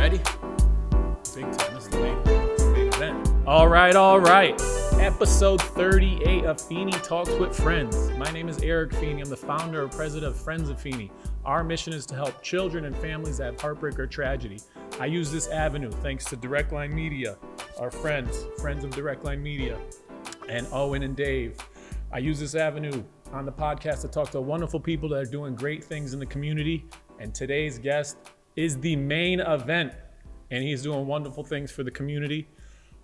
Ready? Big time. This is the Mayne Event. All right. Episode 38 of Feeney Talks with Friends. My name is Eric Feeney. I'm the founder and president of Friends of Feeney. Our mission is to help children and families that have heartbreak or tragedy. I use this avenue thanks to Directline Media, our friends of Directline Media, and Owen and Dave. I use this avenue on the podcast to talk to wonderful people that are doing great things in the community. And today's guest is the Mayne Event, and he's doing wonderful things for the community.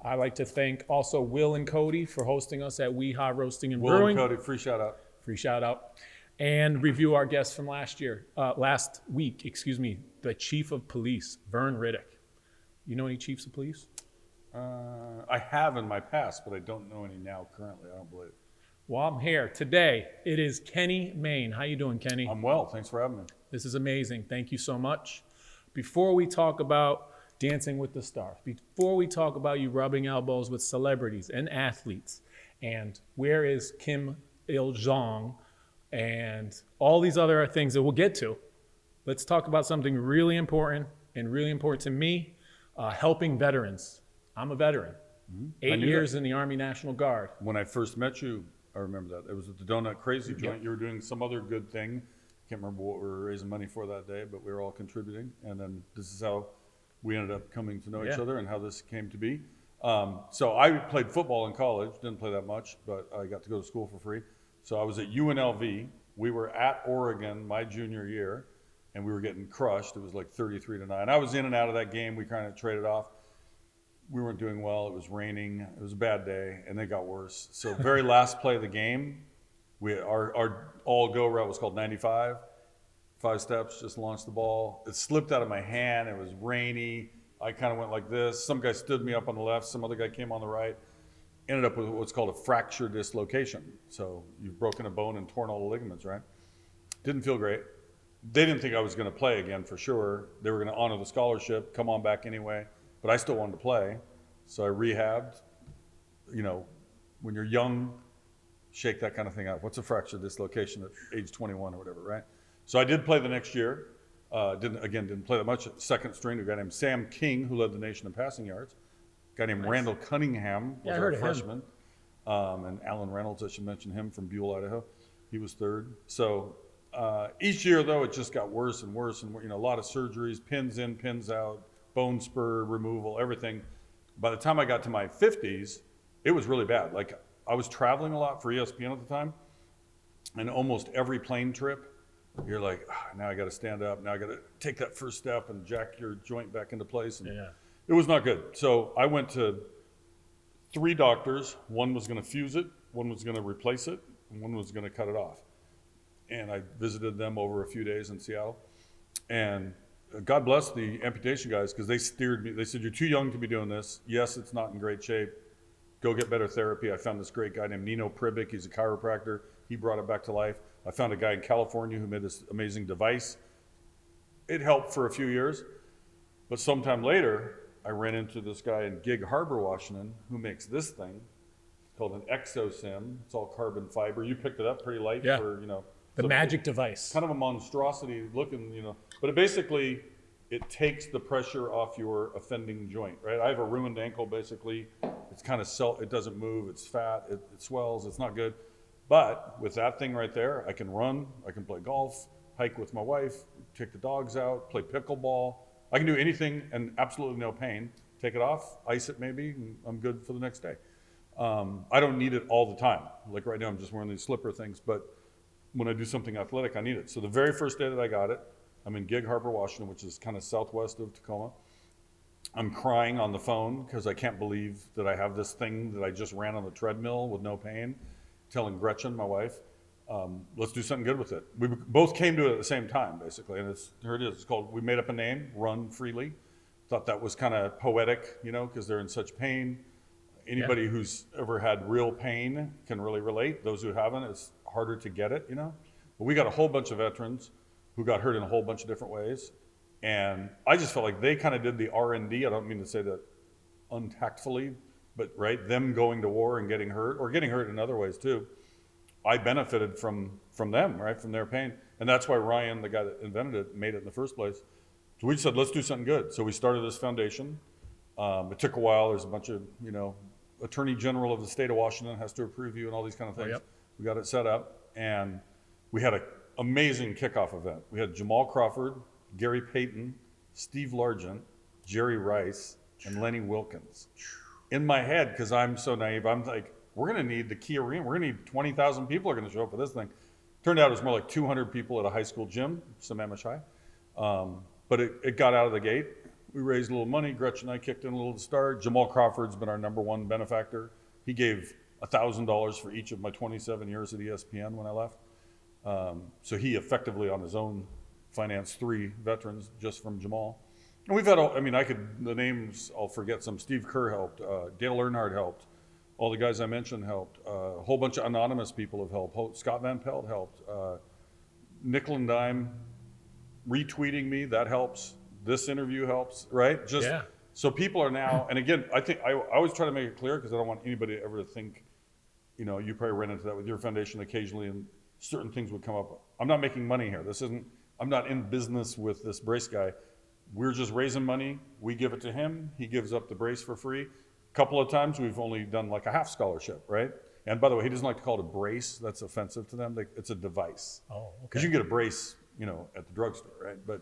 I'd like to thank also Will and Cody for hosting us at WeHa Roasting and Brewing. Will and Cody, free shout out. And review our guest from last week, the Chief of Police, Vern Riddick. You know any chiefs of police? I have in my past, but I don't know any now currently, I don't believe. Well, I'm here today. It is Kenny Mayne. How you doing, Kenny? I'm well, thanks for having me. This is amazing. Thank you so much. Before we talk about Dancing with the Stars, before we talk about you rubbing elbows with celebrities and athletes, and where is Kim Il-jong, and all these other things that we'll get to, let's talk about something really important to me, helping veterans. I'm a veteran. Mm-hmm. 8 years in the Army National Guard. When I first met you, I remember that. It was at the Donut Crazy joint. You were doing some other good thing. Can't remember what we were raising money for that day, but we were all contributing. And then this is how we ended up coming to know each other and how this came to be. So I played football in college, didn't play that much, but I got to go to school for free. So I was at UNLV. We were at Oregon my junior year, and we were getting crushed. It was like 33-9. I was in and out of that game. We kind of traded off. We weren't doing well. It was raining. It was a bad day, and it got worse. So very last play of the game, our all-go route was called 95. 5 steps, just launched the ball. It slipped out of my hand. It was rainy. I kind of went like this. Some guy stood me up on the left. Some other guy came on the right. Ended up with what's called a fracture dislocation. So you've broken a bone and torn all the ligaments, right? Didn't feel great. They didn't think I was going to play again for sure. They were going to honor the scholarship, come on back anyway. But I still wanted to play. So I rehabbed. You know, when you're young, shake that kind of thing out. What's a fracture dislocation at age 21 or whatever, right? So I did play the next year. Didn't play that much. Second string, a guy named Sam King, who led the nation in passing yards. A guy named Randall Cunningham was our freshman. And Alan Reynolds, I should mention him, from Buell, Idaho. He was third. So each year, though, it just got worse and worse. And a lot of surgeries, pins in, pins out, bone spur removal, everything. By the time I got to my 50s, it was really bad. Like, I was traveling a lot for ESPN at the time. And almost every plane trip, you're like, now I got to stand up. Now I got to take that first step and jack your joint back into place. And it was not good. So I went to 3 doctors. One was going to fuse it. One was going to replace it. And one was going to cut it off. And I visited them over a few days in Seattle. And God bless the amputation guys, because they steered me. They said, you're too young to be doing this. Yes, it's not in great shape. Go get better therapy. I found this great guy named Nino Pribic. He's a chiropractor. He brought it back to life. I found a guy in California who made this amazing device. It helped for a few years. But sometime later, I ran into this guy in Gig Harbor, Washington, who makes this thing called an ExoSim. It's all carbon fiber. You picked it up pretty light for, the magic device. Kind of a monstrosity looking, but it takes the pressure off your offending joint, right? I have a ruined ankle, basically. It's kind of it doesn't move, it's fat, it swells, it's not good. But with that thing right there, I can run, I can play golf, hike with my wife, take the dogs out, play pickleball. I can do anything and absolutely no pain. Take it off, ice it maybe, and I'm good for the next day. I don't need it all the time. Like right now, I'm just wearing these slipper things, but when I do something athletic, I need it. So the very first day that I got it, I'm in Gig Harbor, Washington, which is kind of southwest of Tacoma. I'm crying on the phone because I can't believe that I have this thing that I just ran on the treadmill with no pain, telling Gretchen, my wife, let's do something good with it. We both came to it at the same time, basically, and here it is. It's called, we made up a name, Run Freely. Thought that was kind of poetic, because they're in such pain. Anybody who's ever had real pain can really relate. Those who haven't, it's harder to get it, But we got a whole bunch of veterans who got hurt in a whole bunch of different ways. And I just felt like they kind of did the R&D. I don't mean to say that untactfully, but them going to war and getting hurt, or getting hurt in other ways too. I benefited from them, from their pain. And that's why Ryan, the guy that invented it, made it in the first place. So we just said, let's do something good. So we started this foundation. It took a while. There's a bunch of, Attorney General of the state of Washington has to approve you and all these kind of things. Yep. We got it set up, and we had an amazing kickoff event. We had Jamal Crawford, Gary Payton, Steve Largent, Jerry Rice, and Lenny Wilkins. In my head, because I'm so naive, I'm like, we're going to need the key arena. We're going to need 20,000 people are going to show up for this thing. Turned out it was more like 200 people at a high school gym, Sammamish High. But it got out of the gate. We raised a little money. Gretchen and I kicked in a little to start. Jamal Crawford's been our #1 benefactor. He gave $1,000 for each of my 27 years at ESPN when I left. So he effectively on his own financed 3 veterans just from Jamal. And we've had, the names, I'll forget some. Steve Kerr helped. Dale Earnhardt helped. All the guys I mentioned helped. A whole bunch of anonymous people have helped. Scott Van Pelt helped. Nickel and dime retweeting me, that helps. This interview helps, right? So people are now, and again, I think I always try to make it clear because I don't want anybody ever to think, you probably ran into that with your foundation occasionally and certain things would come up. I'm not making money here. I'm not in business with this brace guy. We're just raising money. We give it to him. He gives up the brace for free. A couple of times we've only done like a half scholarship, right? And by the way, he doesn't like to call it a brace. That's offensive to them. It's a device. Oh, okay. Because you can get a brace, at the drugstore, right? But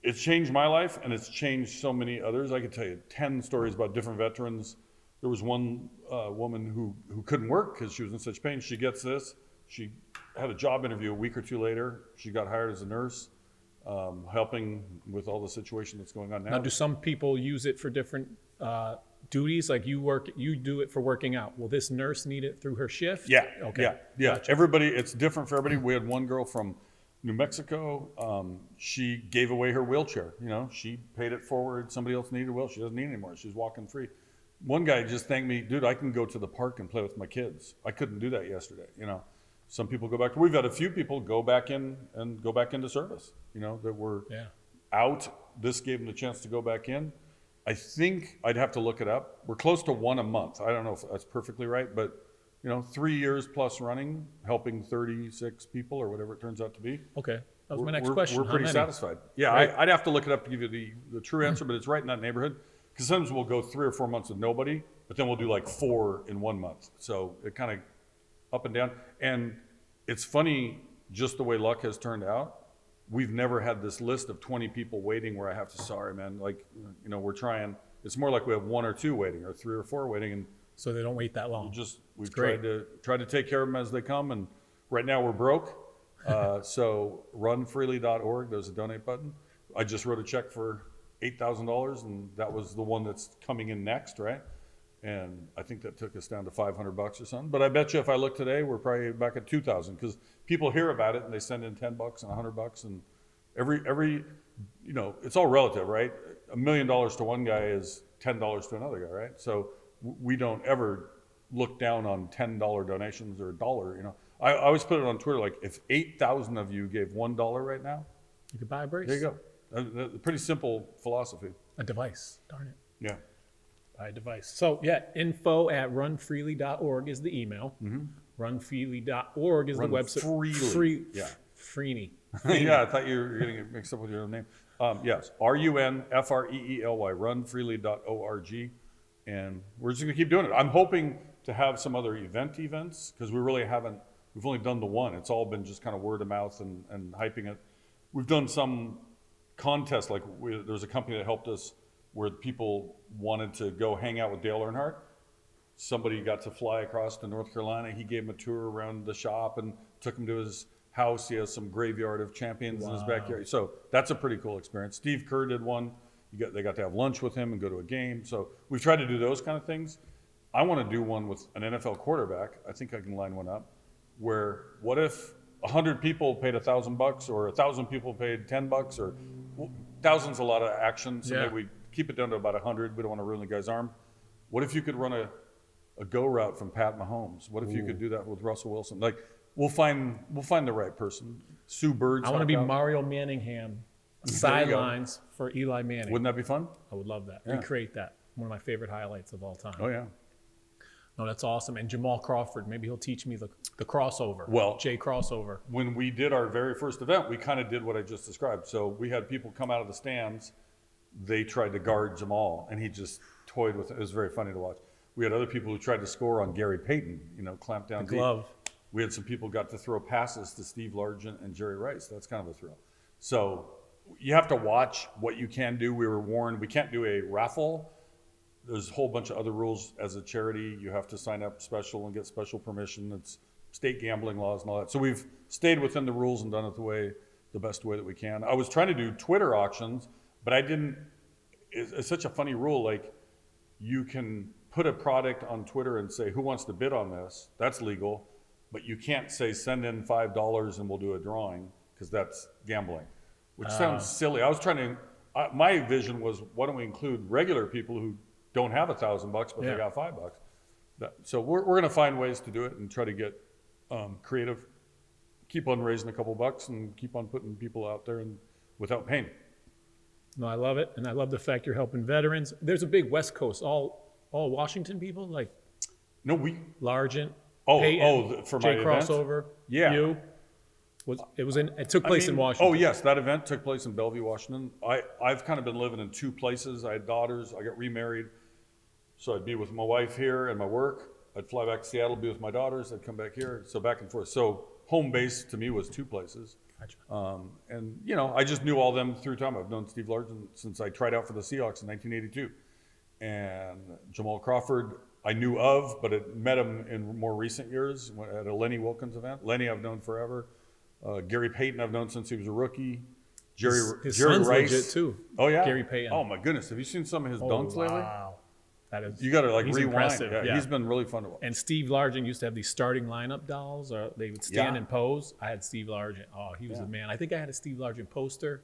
it's changed my life and it's changed so many others. I could tell you 10 stories about different veterans. There was one woman who couldn't work because she was in such pain. She gets this. She had a job interview a week or 2 later. She got hired as a nurse, helping with all the situation that's going on now. Now, do some people use it for different duties? Like you do it for working out. Will this nurse need it through her shift? Yeah. Okay. Yeah. Gotcha. Everybody, it's different for everybody. We had one girl from New Mexico. She gave away her wheelchair. She paid it forward. Somebody else needed a wheelchair. She doesn't need it anymore. She's walking free. One guy just thanked me, dude, I can go to the park and play with my kids. I couldn't do that yesterday. Some people go back. We've had a few people go back into service, that were out. This gave them the chance to go back in. I think I'd have to look it up. We're close to 1 a month. I don't know if that's perfectly right, but 3 years plus running, helping 36 people or whatever it turns out to be. Okay, that was my next question. We're pretty satisfied. Yeah, right. I'd have to look it up to give you the true answer, but it's right in that neighborhood. Because sometimes we'll go 3 or 4 months with nobody, but then we'll do like 4 in 1 month. So it kind of up and down. And it's funny, just the way luck has turned out. We've never had this list of 20 people waiting where I have to, sorry, man, we're trying. It's more like we have 1 or 2 waiting or 3 or 4 waiting. And so they don't wait that long. We've tried to take care of them as they come. And right now we're broke. So runfreely.org, there's a donate button. I just wrote a check for $8,000 and that was the one that's coming in next, right? And I think that took us down to $500 or something. But I bet you if I look today, we're probably back at 2,000 because people hear about it and they send in $10 and $100 and every it's all relative, right? $1 million to one guy is $10 to another guy, right? So we don't ever look down on $10 donations or $1. I always put it on Twitter like if 8,000 of you gave $1 right now, you could buy a brace. There you go. A pretty simple philosophy. A device. Darn it. Yeah. Buy a device. So info@runfreely.org is the email. Mm-hmm. Runfreely.org is the website. Freely. Yeah. Feeney. Yeah, I thought you were getting it mixed up with your own name. Yes, RUNFREELY, runfreely.org. And we're just going to keep doing it. I'm hoping to have some other events because we really haven't. We've only done the one. It's all been just kind of word of mouth and hyping it. We've done some contests. Like there was a company that helped us where people wanted to go hang out with Dale Earnhardt. Somebody got to fly across to North Carolina. He gave him a tour around the shop and took him to his house. He has some graveyard of champions in his backyard. So that's a pretty cool experience. Steve Kerr did one. They got to have lunch with him and go to a game. So we've tried to do those kind of things. I want to do one with an NFL quarterback. I think I can line one up where what if 100 people paid $1,000 or 1,000 people paid $10 or thousands a lot of action. So maybe we keep it down to about 100. We don't want to ruin the guy's arm. What if you could run a go route from Pat Mahomes? What if you could do that with Russell Wilson? Like we'll find the right person. Sue Bird's I want to be Mario Manningham, sidelines for Eli Manning. Wouldn't that be fun? I would love that. Recreate that. One of my favorite highlights of all time. Oh yeah. No, that's awesome. And Jamal Crawford, maybe he'll teach me the crossover. Well, J crossover. When we did our very first event, we kind of did what I just described. So we had people come out of the stands. They tried to guard Jamal, and he just toyed with it. It was very funny to watch. We had other people who tried to score on Gary Payton, clamp down The glove. deep. We had some people got to throw passes to Steve Largent and Jerry Rice. That's kind of a thrill. So you have to watch what you can do. We were warned we can't do a raffle. There's a whole bunch of other rules. As a charity, you have to sign up special and get special permission. It's state gambling laws and all that. So we've stayed within the rules and done it the best way that we can. I was trying to do Twitter auctions, but I didn't. It's such a funny rule. Like, you can put a product on Twitter and say, who wants to bid on this? That's legal. But you can't say, send in $5 and we'll do a drawing, because that's gambling, which sounds silly. I was trying to, my vision was, why don't we include regular people who don't have $1,000, but they got $5. So we're going to find ways to do it and try to get creative, keep on raising a couple bucks and keep on putting people out there and without pain. No, I love it. And I love the fact you're helping veterans. There's a big West Coast, all Washington people, like Largent. Peyton, For J my crossover. Event? Yeah. It took place in Washington. Oh yes, that event took place in Bellevue, Washington. I've kind of been living in two places. I had daughters. I got remarried, so I'd be with my wife here and my work. I'd fly back to Seattle, be with my daughters. I'd come back here, so back and forth. So home base to me was two places. Gotcha. And I just knew all them through time. I've known Steve Largent since I tried out for the Seahawks in 1982, and Jamal Crawford I knew of, but I met him in more recent years at a Lenny Wilkins event. Lenny I've known forever. Gary Payton I've known since he was a rookie. His Jerry son's Rice. legit too. Oh yeah, Gary Payton. Oh my goodness, have you seen some of his dunks lately? Wow, that is. You got to he's rewind. impressive, yeah. He's been really fun to watch. And Steve Largent used to have these starting lineup dolls, or they would stand Yeah. and pose. I had Steve Largent. Oh, he was the man. I think I had a Steve Largent poster.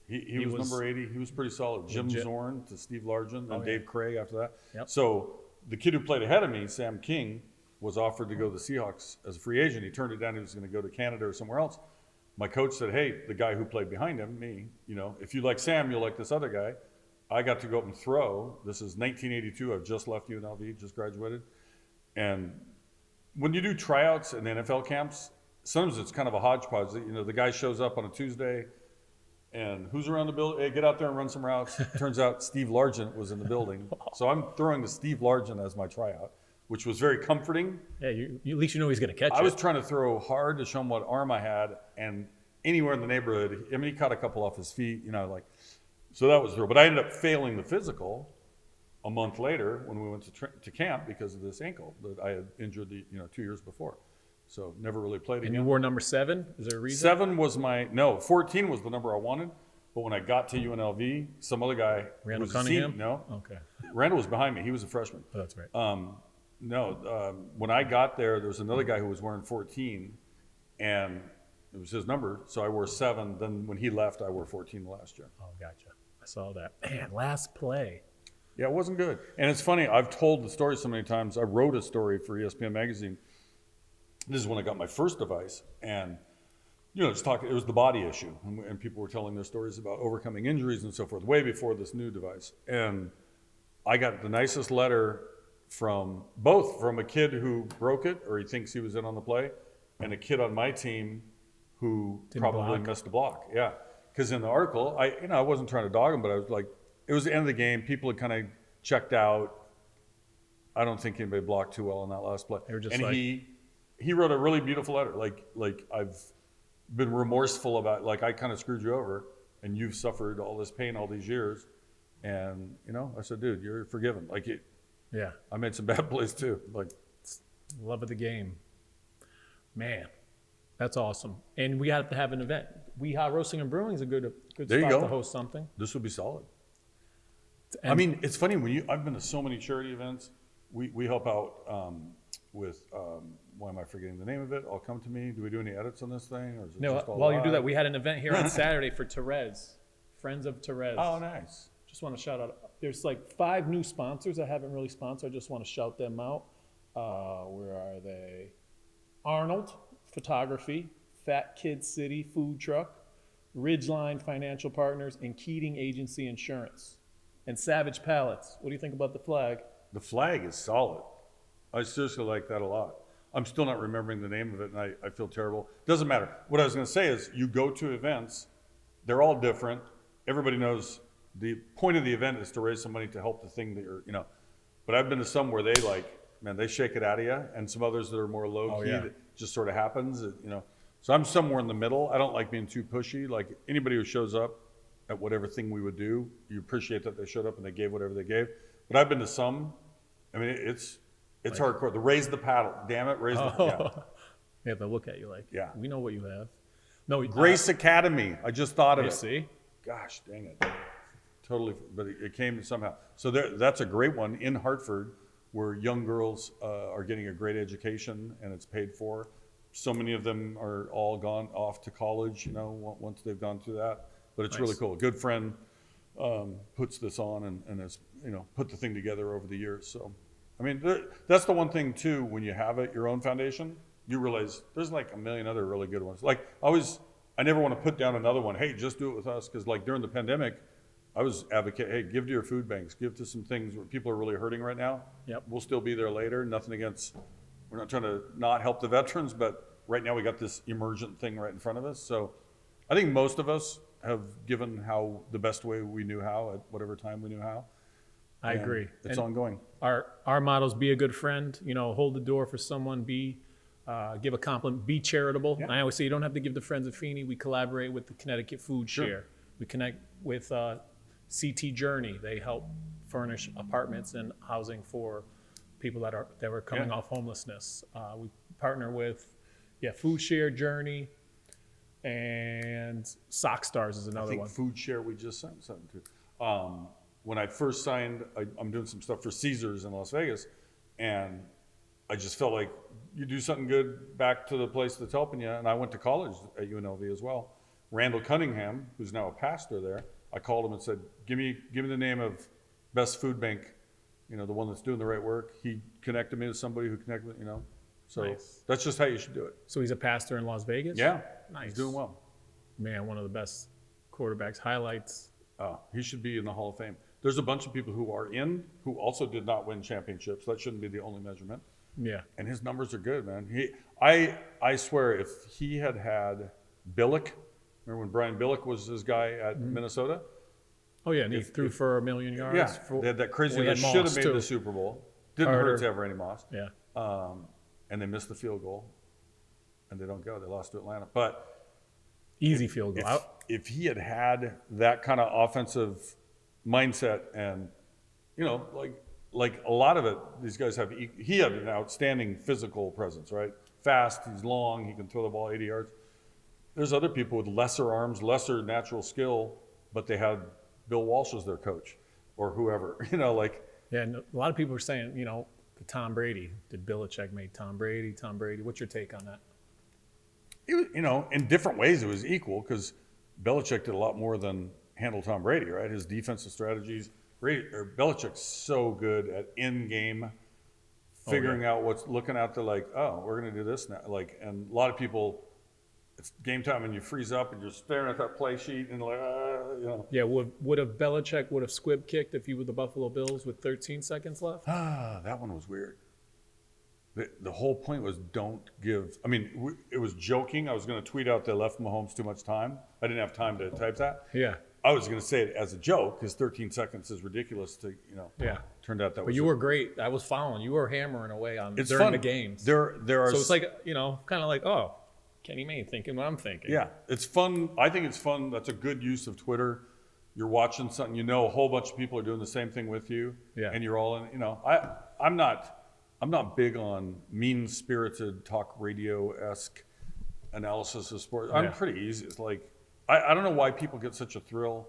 He was number 80. He was pretty solid. Jim Zorn to Steve Largent, and Dave Cray after that. Yep. So the kid who played ahead of me, Sam King, was offered to go to the Seahawks as a free agent. He turned it down. He was going to go to Canada or somewhere else. My coach said, hey, the guy who played behind him, me, if you like Sam, you'll like this other guy. I got to go up and throw. This is 1982. I've just left UNLV, just graduated. And when you do tryouts and NFL camps, sometimes it's kind of a hodgepodge. The guy shows up on a Tuesday, and who's around the building? Hey, get out there and run some routes. Turns out Steve Largent was in the building. So I'm throwing to Steve Largent as my tryout, which was very comforting. Yeah, at least you know he's going to catch it. I was trying to throw hard to show him what arm I had, and anywhere in the neighborhood, he caught a couple off his feet, so that was real. But I ended up failing the physical a month later when we went to camp because of this ankle that I had injured 2 years before. So never really played again. And you wore number 7? Is there a reason? 7 was 14 was the number I wanted. But when I got to UNLV, some other guy, Randall was Cunningham? No. Okay. Randall was behind me. He was a freshman. Oh, that's right. When I got there was another guy who was wearing 14, and it was his number. So I wore 7. Then when he left, I wore 14 last year. Oh, gotcha. I saw that. Man, last play. Yeah, it wasn't good. And it's funny, I've told the story so many times. I wrote a story for ESPN magazine. This is when I got my first device, and it was the body issue, and people were telling their stories about overcoming injuries and so forth, way before this new device. And I got the nicest letter from a kid who broke it, or he thinks he was in on the play, and a kid on my team who probably missed a block. Yeah, because in the article, I wasn't trying to dog him, but I was like, it was the end of the game. People had kind of checked out. I don't think anybody blocked too well on that last play. They were just he wrote a really beautiful letter. Like I've been remorseful about, I kind of screwed you over, and you've suffered all this pain all these years. And, I said, dude, you're forgiven. Yeah. I made some bad plays too. Love of the game. Man, that's awesome. And we have to have an event. WeHa Roasting and Brewing is a good There you spot go. to host something. This would be solid. And it's funny I've been to so many charity events. We help out with why am I forgetting the name of it? All come to me. Do we do any edits on this thing, or is it just all while live? you do that, we had an event here on Saturday for Therese, Friends of Therese. Oh, nice. Just want to shout out. There's 5 new sponsors that haven't really sponsored. I just want to shout them out. Where are they? Arnold Photography, Fat Kid City Food Truck, Ridgeline Financial Partners, and Keating Agency Insurance. And Savage Pallets. What do you think about the flag? The flag is solid. I seriously like that a lot. I'm still not remembering the name of it, and I feel terrible. Doesn't matter. What I was going to say is, you go to events, they're all different. Everybody knows the point of the event is to raise some money to help the thing that you're, But I've been to some where they they shake it out of you, and some others that are more low key that just sort of happens, So I'm somewhere in the middle. I don't like being too pushy. Like anybody who shows up at whatever thing we would do, you appreciate that they showed up and they gave whatever they gave. But I've been to some. I mean, it's hardcore. The raise the paddle. Damn it, raise the paddle. Yeah, they'll look at you like, we know what you have. No, Grace Academy. I just thought of it. See? Gosh, dang it. Totally, but it came somehow. So that's a great one in Hartford, where young girls are getting a great education and it's paid for. So many of them are all gone off to college, once they've gone through that. But it's really cool. A good friend puts this on and has, put the thing together over the years. So, I mean, that's the one thing too, when you have your own foundation, you realize there's like a million other really good ones. Like I never want to put down another one. Hey, just do it with us. Because like during the pandemic, I was advocate, hey, give to your food banks, give to some things where people are really hurting right now. Yep. We'll still be there later. Nothing against, we're not trying to not help the veterans, but right now we got this emergent thing right in front of us. So I think most of us have given the best way we knew how at whatever time we knew how. I agree. It's ongoing. Our mottos: be a good friend, hold the door for someone, give a compliment, be charitable. Yeah. I always say you don't have to give to Friends of Feeney. We collaborate with the Connecticut Food Share. We connect with CT Journey. They help furnish apartments and housing for people that were coming off homelessness. We partner with Food Share, Journey, and Sock Stars is another one. Food Share we just sent something to. When I first signed, I'm doing some stuff for Caesars in Las Vegas, and I just felt like you do something good back to the place that's helping you. And I went to college at UNLV as well. Randall Cunningham, who's now a pastor there, I called him and said, give me the name of best food bank, the one that's doing the right work. He connected me to somebody who connected me, So nice. That's just how you should do it. So he's a pastor in Las Vegas? Yeah. Nice. He's doing well. Man, one of the best quarterbacks. Highlights. Oh, he should be in the Hall of Fame. There's a bunch of people who are who also did not win championships. That shouldn't be the only measurement. Yeah. And his numbers are good, man. I swear, if he had Billick, remember when Brian Billick was his guy at Minnesota? Oh, yeah, and he threw for 1,000,000 yards. Yeah, they had that crazy, they should have made the Super Bowl. Didn't hurt to have Randy Moss. Yeah. And they missed the field goal, and they don't go. They lost to Atlanta. But easy field goal. If he had that kind of offensive mindset and, like a lot of it, these guys have, he had an outstanding physical presence, right? Fast, he's long, he can throw the ball 80 yards. There's other people with lesser arms, lesser natural skill, but they had Bill Walsh as their coach or whoever, Yeah, and a lot of people are saying, the Tom Brady, did Belichick make Tom Brady? What's your take on that? It was, in different ways it was equal because Belichick did a lot more than handle Tom Brady, right? His defensive strategies. Belichick's so good at in-game figuring out what's looking out there like, oh, we're going to do this now. And a lot of people, it's game time and you freeze up and you're staring at that play sheet and Yeah, would have Belichick squib kicked if he were the Buffalo Bills with 13 seconds left? That one was weird. The whole point was don't give. I mean, it was joking. I was going to tweet out they left Mahomes too much time. I didn't have time to type that. Yeah. I was going to say it as a joke because 13 seconds is ridiculous to, Yeah. Turned out that was. But you were great. I was following. You were hammering away during fun. The games. There are. So it's like, kind of like, oh, Kenny Mayne thinking what I'm thinking. Yeah, it's fun. I think it's fun. That's a good use of Twitter. You're watching something, a whole bunch of people are doing the same thing with you. Yeah. And you're all in, I'm not big on mean-spirited talk radio-esque analysis of sports. I'm pretty easy. It's like, I don't know why people get such a thrill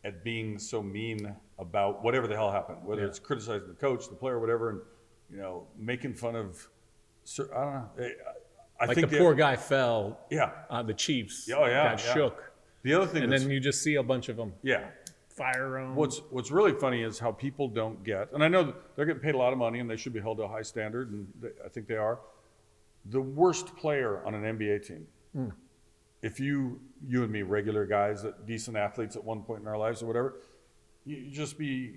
at being so mean about whatever the hell happened, whether it's criticizing the coach, the player, whatever, and, making fun of, I don't know. I think the poor guy fell. Yeah. The Chiefs. Got shook. The other thing, and then you just see a bunch of them. Yeah. Fire around. What's really funny is how people don't get, and I know they're getting paid a lot of money and they should be held to a high standard, and I think they are. The worst player on an NBA team. If you and me, regular guys, decent athletes at one point in our lives or whatever, you just be,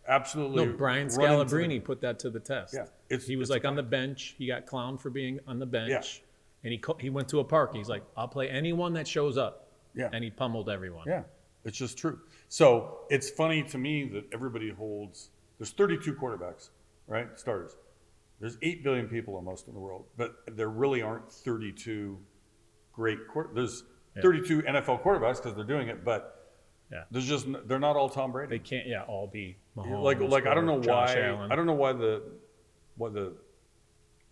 absolutely. No, Brian Scalabrine put that to the test. Yeah, he was like on the bench. He got clowned for being on the bench. Yeah. And he went to a park. He's like, I'll play anyone that shows up. Yeah. And he pummeled everyone. Yeah, it's just true. So it's funny to me that everybody holds, there's 32 quarterbacks, right? Starters. There's 8 billion people almost in the world, but there really aren't 32 great there's 32 NFL quarterbacks because they're doing it, but there's just, they're not all Tom Brady. They can't all be Mahomes. Like I don't know Josh why, Allen. I don't know why the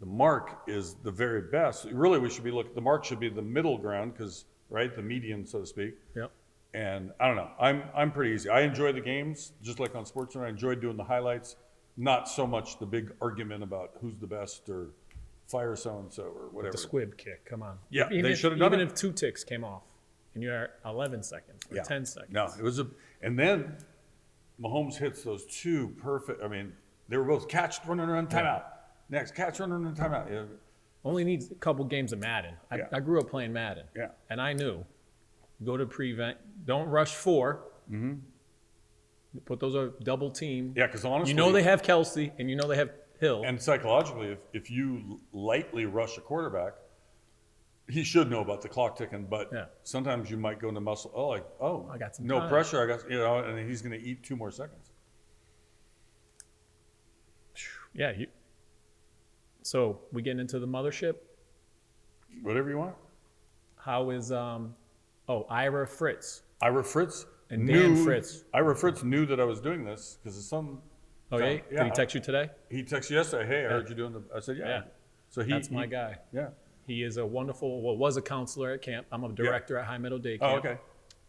mark is the very best. Really, we should be the mark should be the middle ground because, right, the median, so to speak. Yep. And I don't know. I'm pretty easy. I enjoy the games, just like on SportsCenter. I enjoy doing the highlights. Not so much the big argument about who's the best or fire so-and-so or whatever. The squib kick, come on. Yeah, they should have done even it. if 2 ticks came off and you're at 11 seconds or 10 seconds. No, it was and then Mahomes hits those 2 perfect. I mean, they were both catch, run, timeout. Yeah. Next, catch, run, timeout. Yeah. Only needs a couple games of Madden. I grew up playing Madden. Yeah. And I knew, go to prevent, don't rush 4. Mm-hmm. Put those on double team. Yeah, because honestly, you know they have Kelsey and you know they have Hill. And psychologically, if you lightly rush a quarterback, he should know about the clock ticking. But sometimes you might go into muscle. I got some no time. Pressure. I got and he's going to eat 2 more seconds. Yeah. So we getting into the mothership. Whatever you want. How is Ira Fritz? Ira Fritz. And Dan Fritz. Ira Fritz knew that I was doing this because some. Oh, yeah? Did he text you today? He texted yesterday. Hey, I heard you doing I said, yeah. So that's my guy. Yeah. He is a wonderful, was a counselor at camp. I'm a director at High Meadow Day Camp. Oh, okay.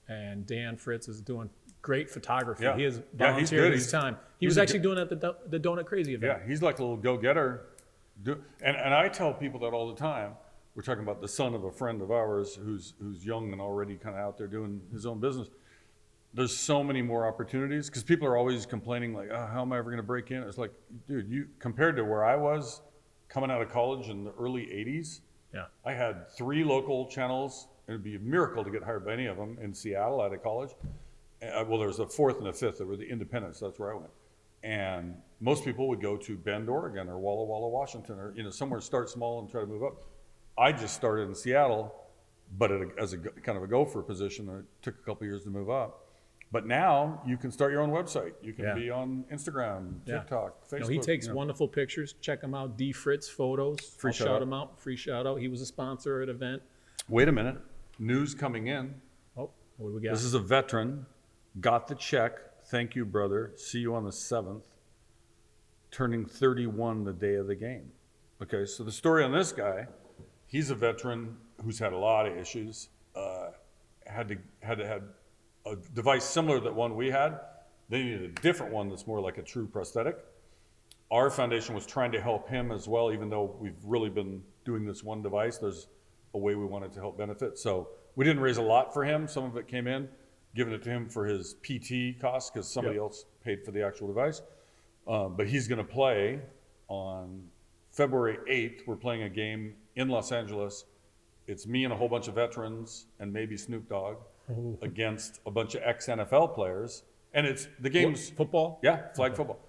And Dan Fritz is doing great photography. Yeah. He has volunteered his time. He was actually doing it at the Donut Crazy event. Yeah, he's like a little go-getter. And I tell people that all the time. We're talking about the son of a friend of ours who's young and already kind of out there doing his own business. There's so many more opportunities because people are always complaining like, how am I ever going to break in? It's like, dude, you compared to where I was coming out of college in the early 80s, I had 3 local channels. It'd be a miracle to get hired by any of them in Seattle out of college. Well, there was a 4th and a 5th that were the independents. That's where I went. And most people would go to Bend, Oregon or Walla Walla, Washington or somewhere start small and try to move up. I just started in Seattle, but as a kind of a gopher position. It took a couple years to move up. But now you can start your own website. You can be on Instagram, TikTok, Facebook. No, he takes wonderful pictures. Check him out. D Fritz Photos. I'll shout him out. Free shout out. He was a sponsor at an event. Wait a minute. News coming in. Oh, what do we got? This is a veteran. Got the check. Thank you, brother. See you on the 7th. Turning 31 the day of the game. Okay, so the story on this guy, he's a veteran who's had a lot of issues. Had to have a device similar to that one we had. They needed a different one that's more like a true prosthetic. Our foundation was trying to help him as well, even though we've really been doing this one device. There's a way we wanted to help benefit. So we didn't raise a lot for him. Some of it came in, giving it to him for his PT costs because somebody else paid for the actual device. But he's going to play on February 8th. We're playing a game in Los Angeles. It's me and a whole bunch of veterans and maybe Snoop Dogg against a bunch of ex-NFL players. And it's the game's football? Yeah, flag football.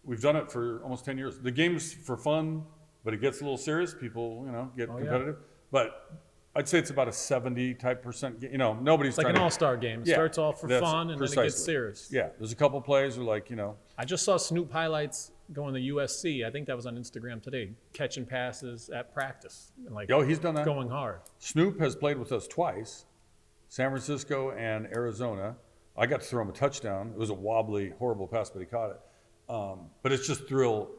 We've done it for almost 10 years. The game's for fun, but it gets a little serious. People, get competitive. But I'd say it's about a 70% nobody's it's like an all-star game. It starts off for fun and then it gets serious. Yeah, there's a couple plays where I just saw Snoop highlights going to USC. I think that was on Instagram today, catching passes at practice. And he's done that. Going hard. Snoop has played with us twice, San Francisco and Arizona. I got to throw him a touchdown. It was a wobbly, horrible pass, but he caught it. But it's just thrill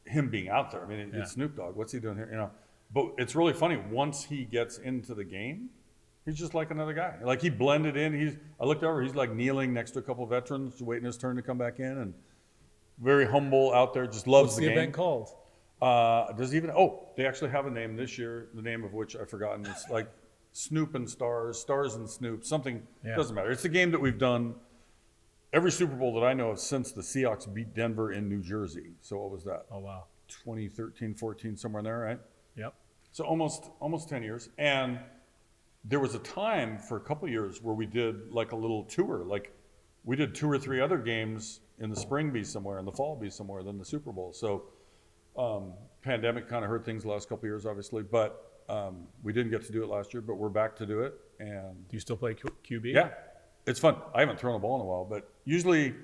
him being out there. I mean, it's Snoop Dogg. What's he doing here? But it's really funny. Once he gets into the game, he's just like another guy. Like he blended in. I looked over. He's like kneeling next to a couple of veterans, waiting his turn to come back in, and very humble out there. Just loves the game. What's the event called? They actually have a name this year. The name of which I've forgotten. It's like Snoop and Stars, Stars and Snoop. Something doesn't matter. It's a game that we've done every Super Bowl that I know of since the Seahawks beat Denver in New Jersey. So what was that? Oh wow. 2013, 14, somewhere in there, right? Yep. So almost 10 years. And there was a time for a couple of years where we did like a little tour. Like we did 2 or 3 other games in the spring be somewhere, in the fall be somewhere, then the Super Bowl. So pandemic kind of hurt things the last couple of years, obviously, but we didn't get to do it last year, but we're back to do it. And Do you still play QB? yeah, it's fun. I haven't thrown a ball in a while, but usually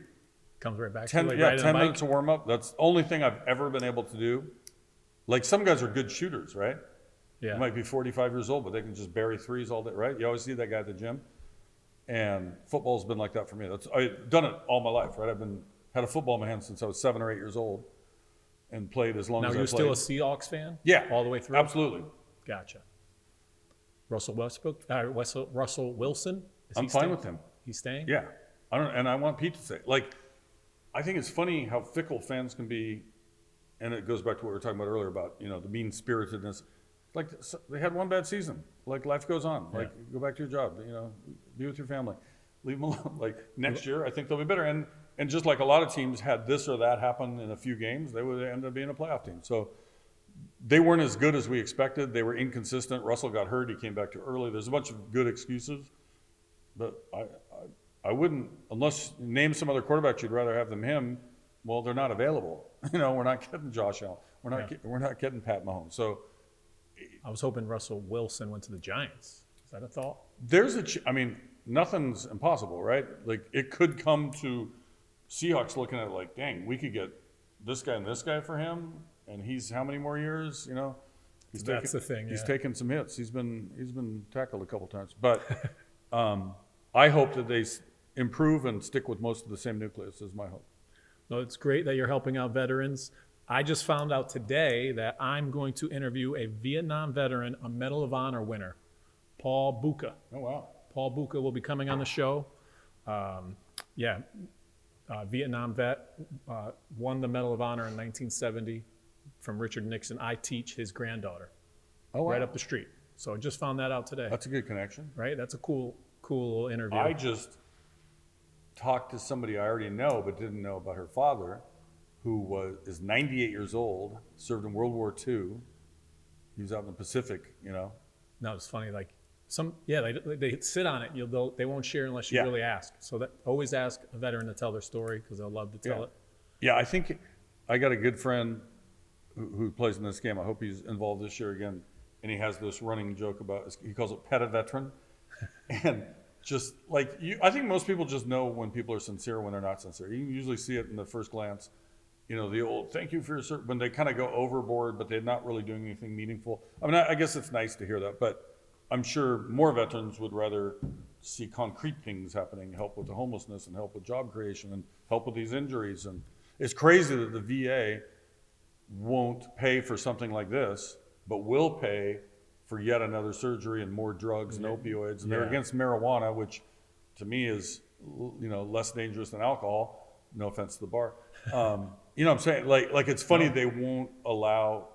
Comes right back 10, to you, like yeah, riding a 10 bike? minutes of warm up. That's the only thing I've ever been able to do. Like some guys are good shooters, right? Yeah. They might be 45 years old, but they can just bury threes all day, right? You always see that guy at the gym. And football's been like that for me. I've done it all my life, right? Had a football in my hand since I was 7 or 8 years old and played as long Now as I you're played. still a Seahawks fan? Yeah. All the way through? Absolutely. Gotcha. Russell Wilson? Is I'm he fine staying? with him. He's staying? Yeah. And I want Pete to say, like, I think it's funny how fickle fans can be, and it goes back to what we were talking about earlier about, the mean-spiritedness. Like, they had one bad season. Like, life goes on. Like, go back to your job, be with your family. Leave them alone. Like, next year, I think they'll be better. And just like a lot of teams had this or that happen in a few games, they would end up being a playoff team. So they weren't as good as we expected. They were inconsistent. Russell got hurt. He came back too early. There's a bunch of good excuses. But I wouldn't, unless name some other quarterbacks you'd rather have than him, well, they're not available. We're not getting Josh Allen. We're not getting Pat Mahomes. So I was hoping Russell Wilson went to the Giants. Is that a thought? nothing's impossible, right? Like, it could come to Seahawks looking at it like, dang, we could get this guy and this guy for him, and he's how many more years? That's the thing. He's taken some hits. He's been tackled a couple times, but I hope that they improve and stick with most of the same nucleus. Is my hope. No, it's great that you're helping out veterans. I just found out today that I'm going to interview a Vietnam veteran, a Medal of Honor winner, Paul Buca. Oh, wow. Paul Buca will be coming on the show. Vietnam vet, won the Medal of Honor in 1970 from Richard Nixon. I teach his granddaughter right up the street. So I just found that out today. That's a good connection. Right? That's a cool little interview. I just talked to somebody I already know but didn't know about her father, who is 98 years old, served in World War II. He was out in the Pacific, No, it's funny. Like they sit on it. They won't share unless you really ask. So that always ask a veteran to tell their story because they'll love to tell it. Yeah, I think I got a good friend who plays in this game. I hope he's involved this year again. And he has this running joke about, he calls it pet a veteran. And just like I think most people just know when people are sincere when they're not sincere. You can usually see it in the first glance. The old thank you for your service, when they kind of go overboard, but they're not really doing anything meaningful. I guess it's nice to hear that, but I'm sure more veterans would rather see concrete things happening, help with the homelessness and help with job creation and help with these injuries. And it's crazy that the VA won't pay for something like this, but will pay for yet another surgery and more drugs and opioids. And they're against marijuana, which to me is, less dangerous than alcohol. No offense to the bar. What I'm saying? Like it's funny they won't allow.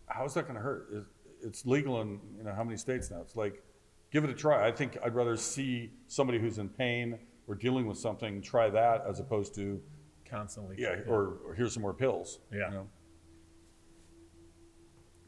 How is that going to hurt? It's legal in how many states now? It's like, give it a try. I think I'd rather see somebody who's in pain or dealing with something try that as opposed to constantly. Or here's some more pills. Yeah.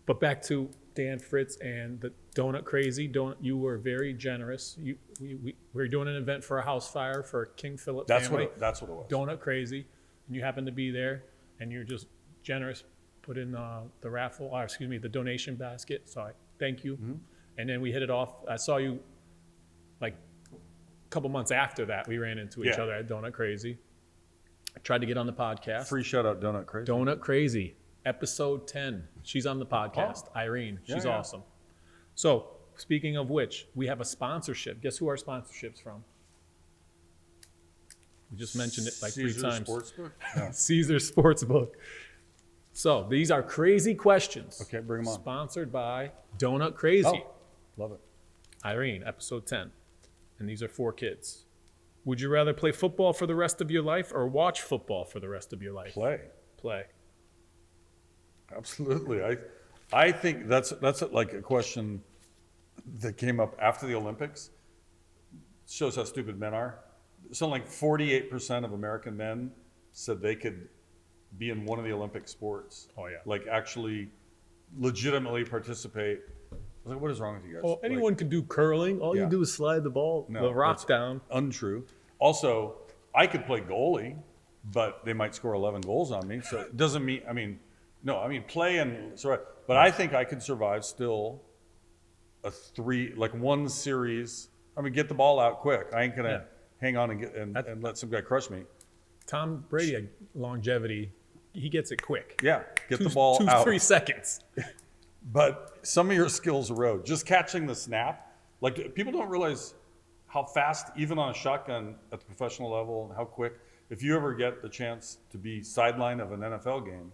But back to Dan Fritz and the Donut Crazy. You were very generous. We were doing an event for a house fire for King Philip family. That's what it was. Donut Crazy. And you happened to be there, and you're just generous. Put in the donation basket. So I thank you. Mm-hmm. And then we hit it off. I saw you like a couple months after that. We ran into each other at Donut Crazy. I tried to get on the podcast. Free shout out Donut Crazy. Donut Crazy. Episode 10. She's on the podcast. Irene. She's awesome. So, speaking of which, we have a sponsorship. Guess who our sponsorship's from? We just mentioned it like Caesar 3 times. Sportsbook? No. Caesar Sportsbook. So, these are crazy questions. Okay, bring them on. Sponsored by Donut Crazy. Oh, love it. Irene, episode 10. And these are 4 kids. Would you rather play football for the rest of your life or watch football for the rest of your life? Play. Absolutely. I think that's like a question that came up after the Olympics. It shows how stupid men are. Something like 48% of American men said they could be in one of the Olympic sports. Oh, yeah. Like actually legitimately participate. I was like, what is wrong with you guys? Oh, anyone can do curling. All you do is slide the rock down. Untrue. Also, I could play goalie, but they might score 11 goals on me. So it doesn't mean, play and survive. But I think I could survive still one series. Get the ball out quick. I ain't going to hang on and let some guy crush me. Tom Brady, longevity, he gets it quick. Yeah, the ball out. 3 seconds. But some of your skills erode. Just catching the snap. Like, people don't realize how fast, even on a shotgun at the professional level, how quick. If you ever get the chance to be sideline of an NFL game,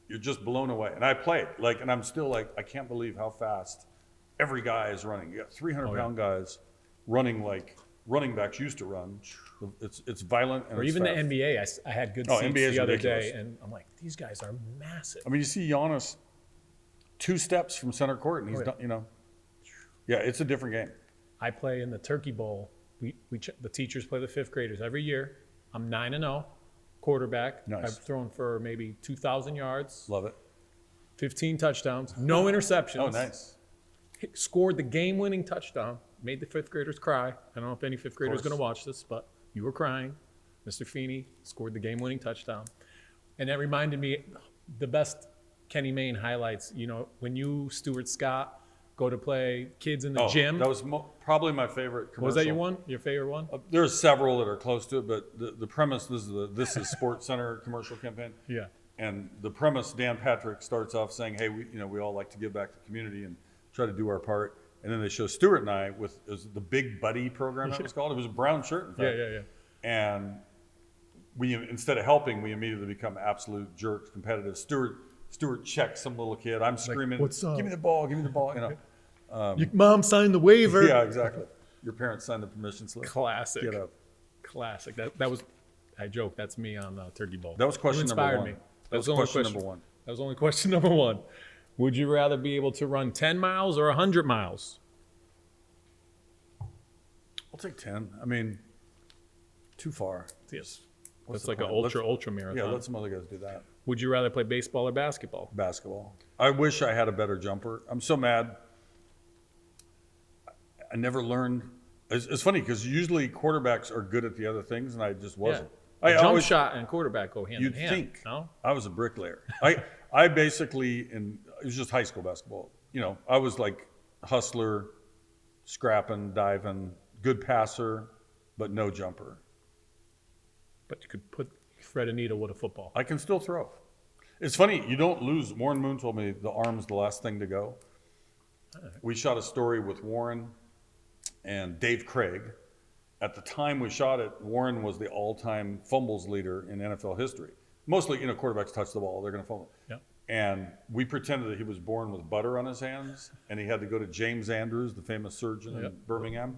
you're just blown away. And I played, and I'm still I can't believe how fast every guy is running. You got 300-pound guys running like running backs used to run. It's violent and or it's even fast. the NBA. I had good seats NBA is the other ridiculous. day, and I'm like, these guys are massive. You see Giannis 2 steps from center court, and he's done. Yeah, it's a different game. I play in the Turkey Bowl. The teachers play the 5th graders every year. I'm 9-0, quarterback. Nice. I've thrown for maybe 2,000 yards. Love it. 15 touchdowns, no interceptions. Oh, nice. Scored the game-winning touchdown. Made the 5th graders cry. I don't know if any 5th grader is going to watch this, but you were crying. Mr. Feeney scored the game-winning touchdown. And that reminded me the best Kenny Mayne highlights. When you, Stuart Scott, go to play kids in the gym. That was probably my favorite commercial. Was that your favorite one? There's several that are close to it, but the premise, this is Sports Center commercial campaign. Yeah. And the premise, Dan Patrick starts off saying, hey, we all like to give back to the community and try to do our part. And then they show Stuart and I with the Big Buddy program, that was called. It was a brown shirt, in fact. Yeah. And we, instead of helping, we immediately become absolute jerks, competitive. Stuart checks some little kid. I'm screaming, what's up? Give me the ball. Your mom signed the waiver. Yeah, exactly. Your parents signed the permission slip. Classic. Get up. Classic. That was, I joke, that's me on Turkey Bowl. That was question number one. Me. That was question number one. That was only question number one. Would you rather be able to run 10 miles or 100 miles? I'll take 10. Too far. Yes. That's like an ultra marathon. Yeah, let some other guys do that. Would you rather play baseball or basketball? Basketball. I wish I had a better jumper. I'm so mad. I never learned. It's funny because usually quarterbacks are good at the other things, and I just wasn't. Jump shot and quarterback go hand in hand. You'd think. No? I was a bricklayer. I basically, it was just high school basketball. I was like hustler, scrapping, diving, good passer, but no jumper. But you could thread a needle with a football. I can still throw. It's funny, you don't lose. Warren Moon told me the arm's the last thing to go. We shot a story with Warren and Dave Craig. At the time we shot it, Warren was the all-time fumbles leader in NFL history. Mostly, quarterbacks touch the ball, they're going to fumble. Yeah. And we pretended that he was born with butter on his hands, and he had to go to James Andrews, the famous surgeon in Birmingham,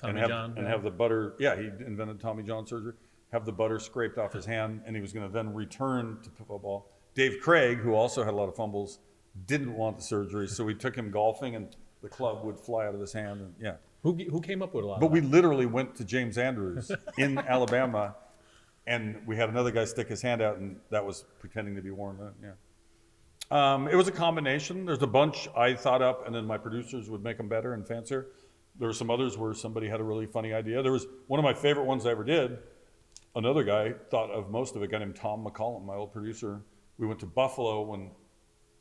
and have the butter. Yeah, he invented Tommy John surgery. Have the butter scraped off his hand, and he was going to then return to football. Dave Craig, who also had a lot of fumbles, didn't want the surgery, so we took him golfing, and the club would fly out of his hand. And, yeah. Who came up with a lot But of we that? literally went to James Andrews in Alabama, and we had another guy stick his hand out, and that was pretending to be Warren Moon. Yeah. It was a combination. There's a bunch I thought up, and then my producers would make them better and fancier. There were some others where somebody had a really funny idea. There was one of my favorite ones I ever did. Another guy thought of most of it, a guy named Tom McCollum, my old producer. We went to Buffalo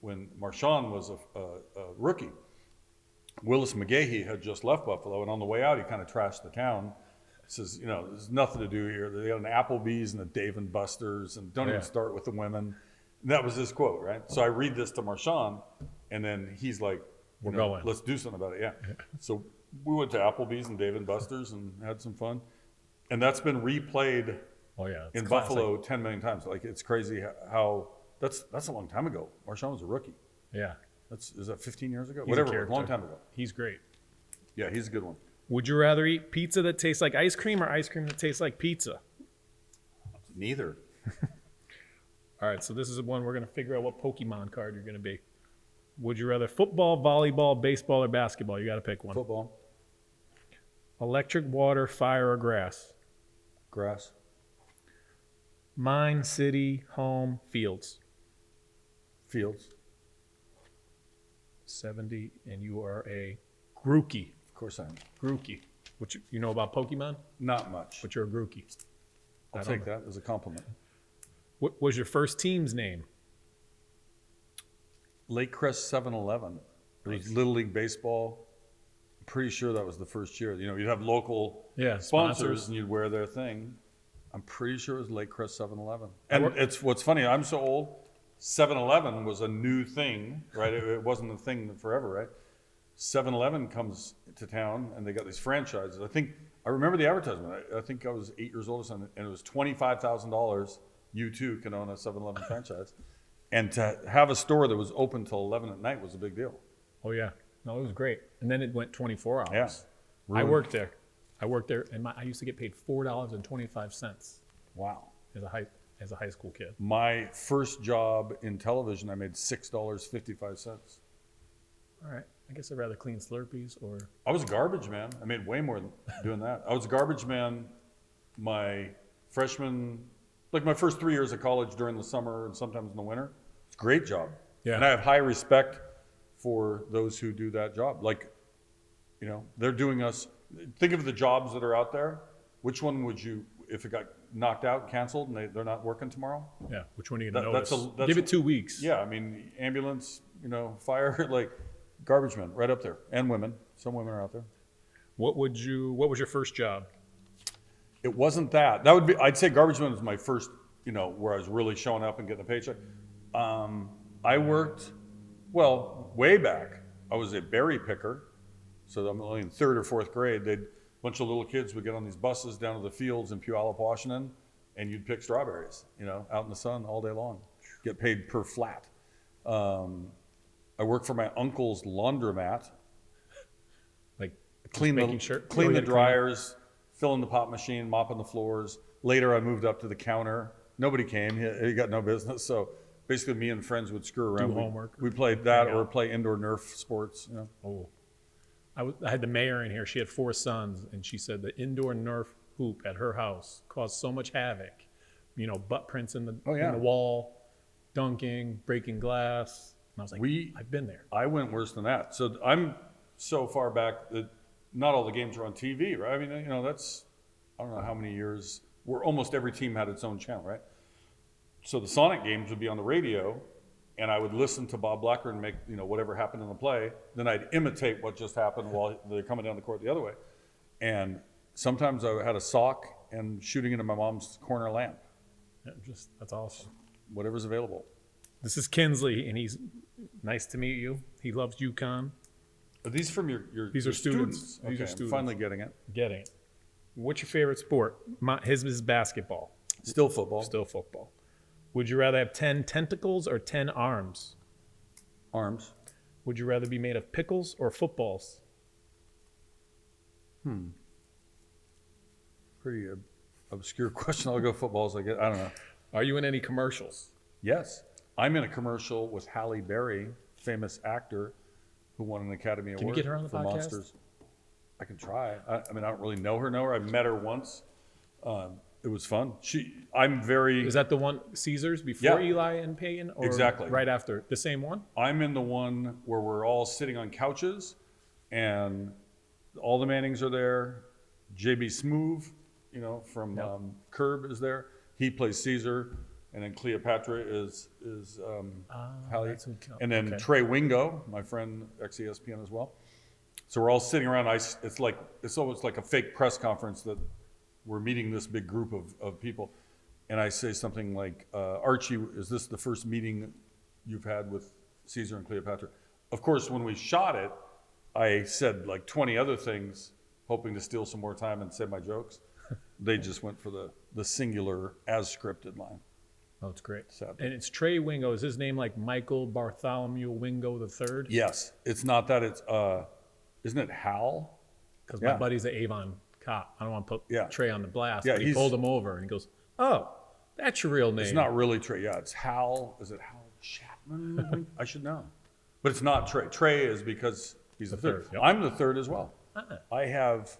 when Marshawn was a rookie. Willis McGahee had just left Buffalo, and on the way out, he kind of trashed the town. He says, there's nothing to do here. They got an Applebee's and a Dave & Buster's, and don't even start with the women. And that was his quote, right? So I read this to Marshawn, and then he's like, We're going. Let's do something about it, yeah. So we went to Applebee's and Dave & Buster's and had some fun. And that's been replayed in Buffalo 10 million times. Like, it's crazy how that's a long time ago. Marshawn was a rookie. Yeah. Is that 15 years ago? He's Whatever, a long time ago. He's great. Yeah, he's a good one. Would you rather eat pizza that tastes like ice cream or ice cream that tastes like pizza? Neither. All right, so this is the one we're going to figure out what Pokemon card you're going to be. Would you rather football, volleyball, baseball, or basketball? You got to pick one. Football. Electric, water, fire, or grass? Grass. Mine, city, home, fields. Fields. 70, and you are a Grookey. Of course I am. Grookey. What you know about Pokemon? Not much. But you're a Grookey. I'll take that as a compliment. What was your first team's name? Lake Crest 7-Eleven. It was Little League Baseball. I'm pretty sure that was the first year. You know, you'd have local sponsors and you'd wear their thing. I'm pretty sure it was Lake Crest 7-Eleven. And it's what's funny, I'm so old, 7-Eleven was a new thing, right? It wasn't a thing forever, right? 7-Eleven comes to town and they got these franchises. I remember the advertisement. I think I was 8 years old or something, and it was $25,000. You too can own a 7-Eleven franchise. And to have a store that was open till 11 at night was a big deal. Oh, yeah. No, it was great. And then it went 24 hours. Yeah. I worked there, and I used to get paid $4.25. Wow. As a high school kid. My first job in television, I made $6.55. All right. I guess I'd rather clean Slurpees or... I was a garbage man. I made way more than doing that. I was a garbage man my freshman, like my first 3 years of college during the summer and sometimes in the winter. It's a great job. Yeah. And I have high respect for those who do that job. Like, you know, they're doing us, think of the jobs that are out there. Which one would you, if it got knocked out, canceled, and they're not working tomorrow? Yeah, which one are you going to notice? That's Give it 2 weeks. Yeah, I mean, ambulance, you know, fire, like garbage men, right up there. And women. Some women are out there. What was your first job? It wasn't that. That would be, I'd say garbage man was my first, you know, where I was really showing up and getting a paycheck. I worked, well, way back, I was a berry picker. So I'm only in 3rd or 4th grade. A bunch of little kids would get on these buses down to the fields in Puyallup, Washington, and you'd pick strawberries, you know, out in the sun all day long. Get paid per flat. I worked for my uncle's laundromat. Like clean the dryers, fill in the pop machine, mopping the floors. Later, I moved up to the counter. Nobody came. He got no business. So basically, me and friends would screw around. Do homework. We played that or play indoor Nerf sports. You know. Oh, I had the mayor in here. She had 4 sons, and she said the indoor Nerf hoop at her house caused so much havoc. You know, butt prints in the wall, dunking, breaking glass. And I was like, I've been there. I went worse than that. So I'm so far back that not all the games are on TV, right? I mean, you know, that's, I don't know how many years, where almost every team had its own channel, right? So the Sonic games would be on the radio, and I would listen to Bob Blacker and make, you know, whatever happened in the play. Then I'd imitate what just happened while they're coming down the court the other way. And sometimes I had a sock and shooting into my mom's corner lamp. Yeah, that's awesome. Whatever's available. This is Kinsley, and he's nice to meet you. He loves UConn. Are these from your These are students. Okay, These are students. I'm finally getting it. Getting it. What's your favorite sport? His is basketball. Still football. Still football. Would you rather have 10 tentacles or 10 arms? Arms. Would you rather be made of pickles or footballs? Pretty obscure question. I'll go footballs. I don't know. Are you in any commercials? Yes. I'm in a commercial with Halle Berry, famous actor who won an Academy Award. Can you get her on the for podcast? Monsters. I can try. I mean, I don't really know her. I met her once. It was fun. Is that the one, Caesars, before Eli and Peyton? Or exactly. Right after? The same one? I'm in the one where we're all sitting on couches and all the Mannings are there. J.B. Smoove, you know, from Curb is there. He plays Caesar. And then Cleopatra is Halle. And then Trey Wingo, my friend, ex-ESPN as well. So we're all sitting around. It's almost like a fake press conference that we're meeting this big group of people. And I say something like, Archie, is this the first meeting you've had with Caesar and Cleopatra? Of course, when we shot it, I said like 20 other things, hoping to steal some more time and say my jokes. They just went for the singular as scripted line. Oh, it's great. Sadly. And it's Trey Wingo. Is his name like Michael Bartholomew Wingo III? Yes. It's not that. It's, isn't it Hal? Because my buddy's an Avon cop. I don't want to put Trey on the blast. Yeah, but he pulled him over and he goes, "Oh, that's your real name." It's not really Trey. Yeah, it's Hal. Is it Hal Chapman? I should know. But it's not Trey. Trey is because he's the third. Yep. I'm the third as well. I have...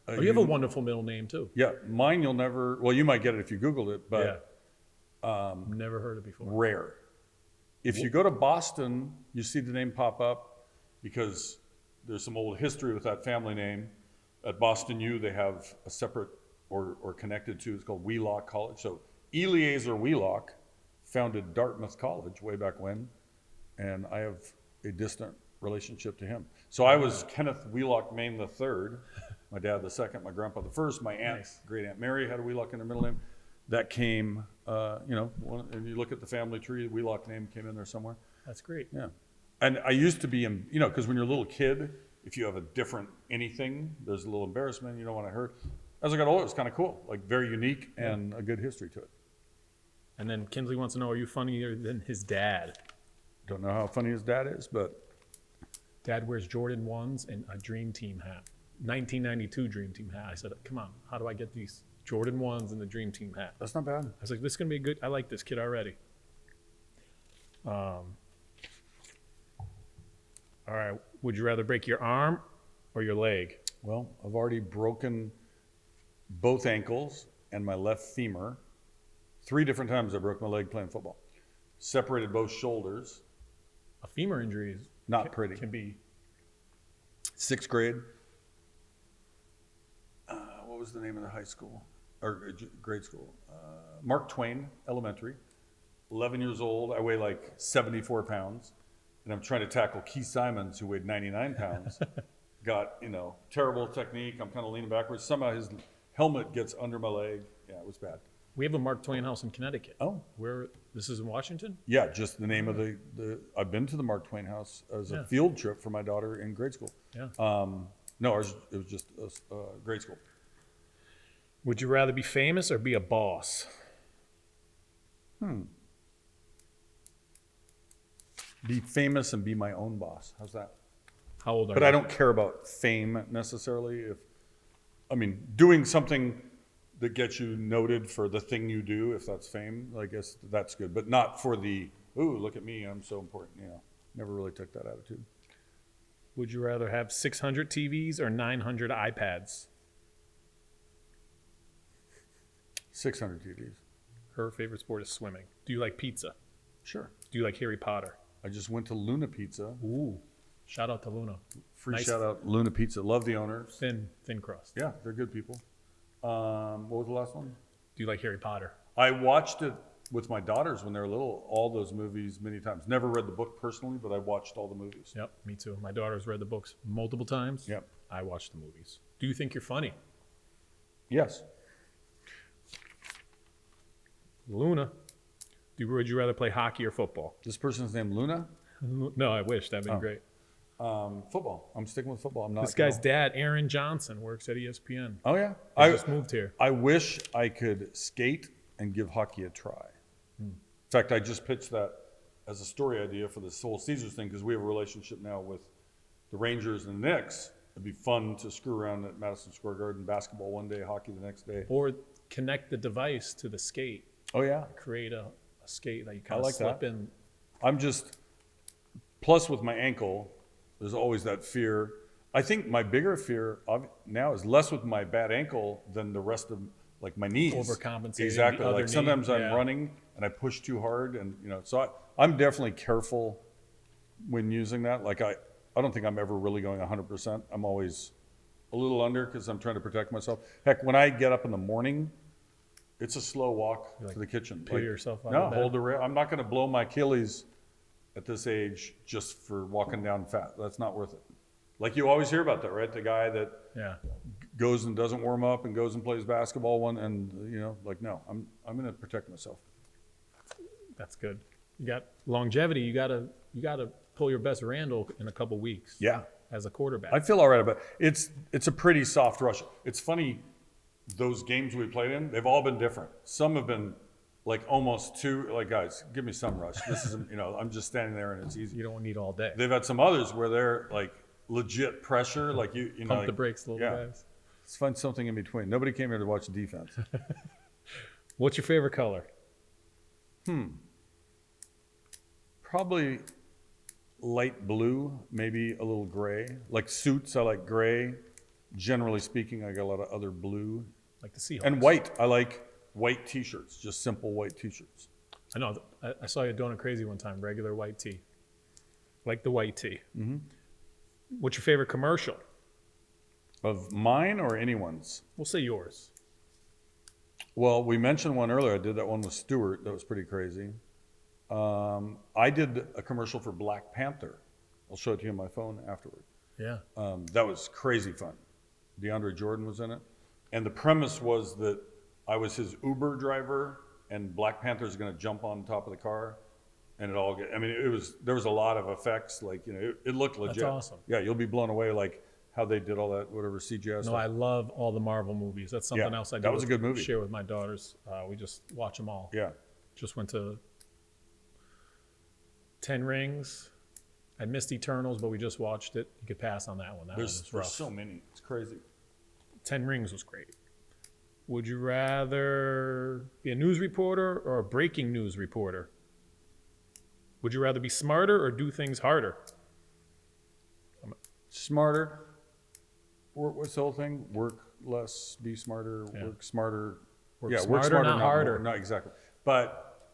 you have a wonderful middle name too. Yeah. Mine you'll never... Well, you might get it if you Googled it, but... Yeah. Never heard it before. Rare. If you go to Boston, you see the name pop up because there's some old history with that family name. At Boston U, they have a separate or connected to. It's called WeHa College. So Eliezer Wheelock founded Dartmouth College way back when, and I have a distant relationship to him. So I was Kenneth Wheelock Mayne III, my dad the second, my grandpa the first, my aunt, great aunt Mary had a Wheelock in her middle name. That came, and you look at the family tree, the Wheelock name came in there somewhere. That's great. Yeah. And I used to be, because when you're a little kid, if you have a different anything, there's a little embarrassment, you don't want to hurt. As I got older, it's kind of cool, like very unique and a good history to it. And then Kinsley wants to know, are you funnier than his dad? Don't know how funny his dad is, but. Dad wears Jordan 1s and a Dream Team hat. 1992 Dream Team hat. I said, come on, how do I get these Jordan 1s and the Dream Team hat? That's not bad. I was like, this is going to be good. I like this kid already. All right. Would you rather break your arm or your leg? Well, I've already broken both ankles and my left femur. 3 different times I broke my leg playing football. Separated both shoulders. A femur injury is not pretty. Can be. 6th grade. What was the name of the high school or grade school? Mark Twain Elementary. 11 years old. I weigh like 74 pounds. And I'm trying to tackle Keith Simons, who weighed 99 pounds. Got, terrible technique. I'm kind of leaning backwards. Somehow his helmet gets under my leg. Yeah, it was bad. We have a Mark Twain house in Connecticut. Oh. This is in Washington? Yeah, just the name of the I've been to the Mark Twain house as a field trip for my daughter in grade school. Yeah. No, it was just grade school. Would you rather be famous or be a boss? Be famous and be my own boss. How's that? How old are you? But I don't care about fame necessarily. Doing something that gets you noted for the thing you do, if that's fame, I guess that's good. But not for the, ooh, look at me, I'm so important. Never really took that attitude. Would you rather have 600 TVs or 900 iPads? 600 TVs. Her favorite sport is swimming. Do you like pizza? Sure. Do you like Harry Potter? I just went to Luna Pizza. Ooh, shout out to Luna. Free shout out, Luna Pizza. Love the owners. Thin crust. Yeah, they're good people. What was the last one? Do you like Harry Potter? I watched it with my daughters when they were little, all those movies many times. Never read the book personally, but I watched all the movies. Yep, me too. My daughter's read the books multiple times. Yep. I watched the movies. Do you think you're funny? Yes. Luna. Would you rather play hockey or football? This person's name Luna? No, I wish. That'd be great. Football. I'm sticking with football. I'm not. This guy's dad, Aaron Johnson, works at ESPN. Oh, yeah? I just moved here. I wish I could skate and give hockey a try. In fact, I just pitched that as a story idea for this whole Caesars thing because we have a relationship now with the Rangers and the Knicks. It'd be fun to screw around at Madison Square Garden, basketball one day, hockey the next day. Or connect the device to the skate. Oh, yeah? Create a skate that you kind of slip in. I'm just, plus with my ankle, there's always that fear. I think my bigger fear now is less with my bad ankle than the rest of like my knees. Overcompensating. Exactly. The other Like sometimes knee. I'm running and I push too hard, and so I'm definitely careful when using that. Like I don't think I'm ever really going 100%. I'm always a little under because I'm trying to protect myself. Heck, when I get up in the morning, it's a slow walk to the kitchen. Pull yourself out No, of bed. hold the rail. I'm not going to blow my Achilles at this age just for walking down fat. That's not worth it. Like you always hear about that, right? The guy that goes and doesn't warm up and goes and plays basketball no, I'm going to protect myself. That's good. You got longevity. You got to pull your best Randall in a couple weeks. Yeah. As a quarterback. I feel all right about it. It's a pretty soft rush. It's funny, those games we played in, they've all been different. Some have been like almost too, like, guys, give me some rush. This isn't, I'm just standing there and it's easy. You don't need all day. They've had some others where they're like legit pressure, like you know. Pump like, the brakes, little guys. Let's find something in between. Nobody came here to watch defense. What's your favorite color? Probably light blue, maybe a little gray. Like suits, I like gray. Generally speaking, I got a lot of other blue. Like the Seahawks. And white. I like white t-shirts, just simple white t-shirts. I know. I saw you doing a crazy one time, regular white tee. Like the white tee. Mm-hmm. What's your favorite commercial? Of mine or anyone's? We'll say yours. Well, we mentioned one earlier. I did that one with Stewart. That was pretty crazy. I did a commercial for Black Panther. I'll show it to you on my phone afterward. Yeah. That was crazy fun. DeAndre Jordan was in it. And the premise was that I was his Uber driver and Black Panther's going to jump on top of the car. And there was a lot of effects. Like, it looked legit. That's awesome. Yeah, you'll be blown away, like how they did all that, whatever CGI No, stuff. I love all the Marvel movies. That's something else I do. That was a good movie. Share with my daughters. We just watch them all. Yeah. Just went to 10 Rings. I missed Eternals, but we just watched it. You could pass on that one. There's so many. It's crazy. 10 Rings was great. Would you rather be a news reporter or a breaking news reporter? Would you rather be smarter or do things harder? Smarter. What's the whole thing? Work less, be smarter, work smarter. Work smarter, not harder. Not exactly. But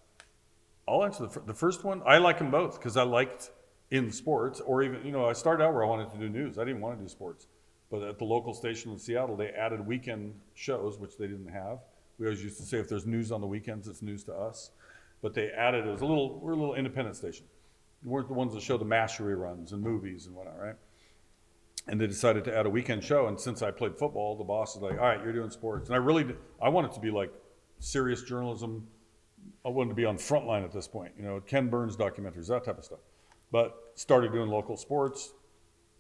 I'll answer the first one. I like them both because I liked in sports, or even, I started out where I wanted to do news. I didn't want to do sports. But at the local station in Seattle, they added weekend shows, which they didn't have. We always used to say if there's news on the weekends, it's news to us. But they added, we're a little independent station. We weren't the ones that show the MASH reruns and movies and whatnot, right? And they decided to add a weekend show. And since I played football, the boss is like, all right, you're doing sports. And I wanted to be like serious journalism. I wanted to be on Frontline at this point, Ken Burns documentaries, that type of stuff. But started doing local sports.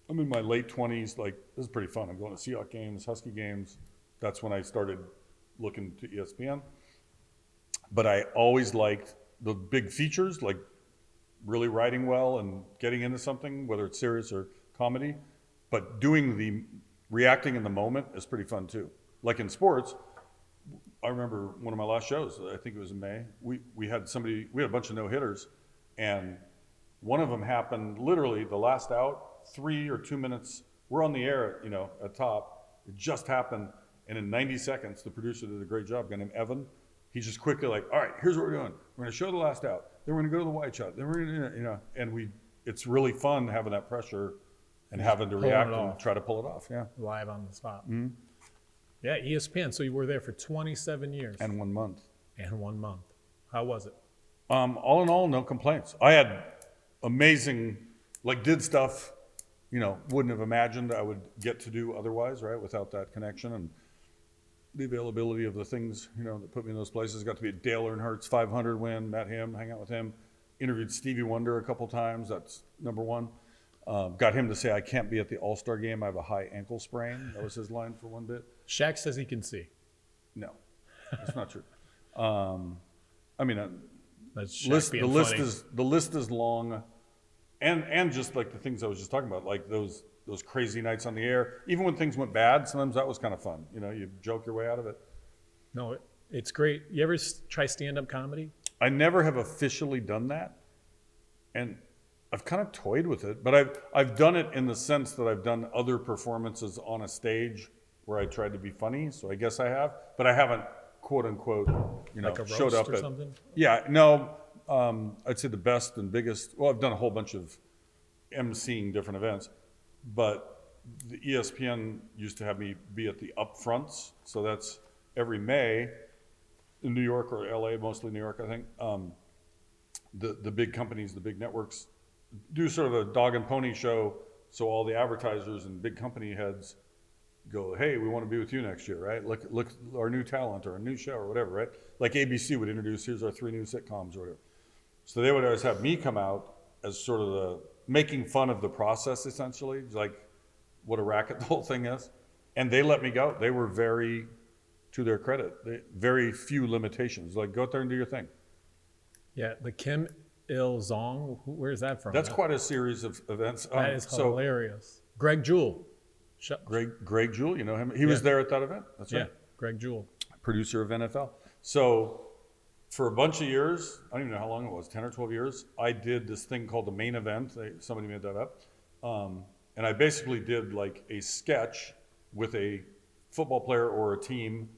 I'm in my late 20s, like, this is pretty fun. I'm going to Seahawks games, Husky games. That's when I started looking to ESPN. But I always liked the big features, like really writing well and getting into something, whether it's serious or comedy. But reacting in the moment is pretty fun too. Like in sports, I remember one of my last shows, I think it was in May, we had a bunch of no-hitters, and one of them happened literally the last out, 3 or 2 minutes. We're on the air, at top. It just happened, and in 90 seconds, the producer did a great job. A guy named Evan. He's just quickly like, all right, here's what we're doing. We're going to show the last out. Then we're going to go to the wide shot. Then we're going to, and it's really fun having that pressure and having to react and try to pull it off. Yeah. Live on the spot. Mm-hmm. Yeah, ESPN. So you were there for 27 years. And 1 month. And 1 month. How was it? All in all, no complaints. I had amazing, did stuff, wouldn't have imagined I would get to do otherwise, right, without that connection and the availability of the things, that put me in those places. Got to be at Dale Earnhardt's 500 win, met him, hang out with him, interviewed Stevie Wonder a couple times. That's number one. Got him to say, I can't be at the All-Star game. I have a high ankle sprain. That was his line for one bit. Shaq says he can see. No, that's not true. That's the list is long, and just like the things I was just talking about, like those crazy nights on the air. Even when things went bad, sometimes that was kind of fun. You joke your way out of it. No, it's great. You ever try stand-up comedy? I never have officially done that, and I've kind of toyed with it. But I've done it in the sense that I've done other performances on a stage where I tried to be funny. So I guess I have, but I haven't, quote unquote, like a showed up or at something. Yeah, no. I'd say the best and biggest. Well, I've done a whole bunch of emceeing different events, but the ESPN used to have me be at the upfronts. So that's every May in New York or LA, mostly New York, I think. The big companies, the big networks do sort of a dog and pony show. So all the advertisers and big company heads go, hey, we want to be with you next year, right? Look our new talent or a new show or whatever, right? Like ABC would introduce, here's our 3 new sitcoms or whatever. So they would always have me come out as sort of the making fun of the process, essentially, like what a racket the whole thing is. And they let me go. They were very, to their credit, very few limitations. Like, go out there and do your thing. Yeah, the Kim Il-sung, where's that from? That's quite a series of events. That is hilarious. Greg Jewell. Greg Jewell, you know him. He was there at that event. That's right. Yeah, Greg Jewell. Producer of NFL. So for a bunch of years, I don't even know how long it was, 10 or 12 years, I did this thing called the Mayne Event. Somebody made that up. And I basically did like a sketch with a football player or a team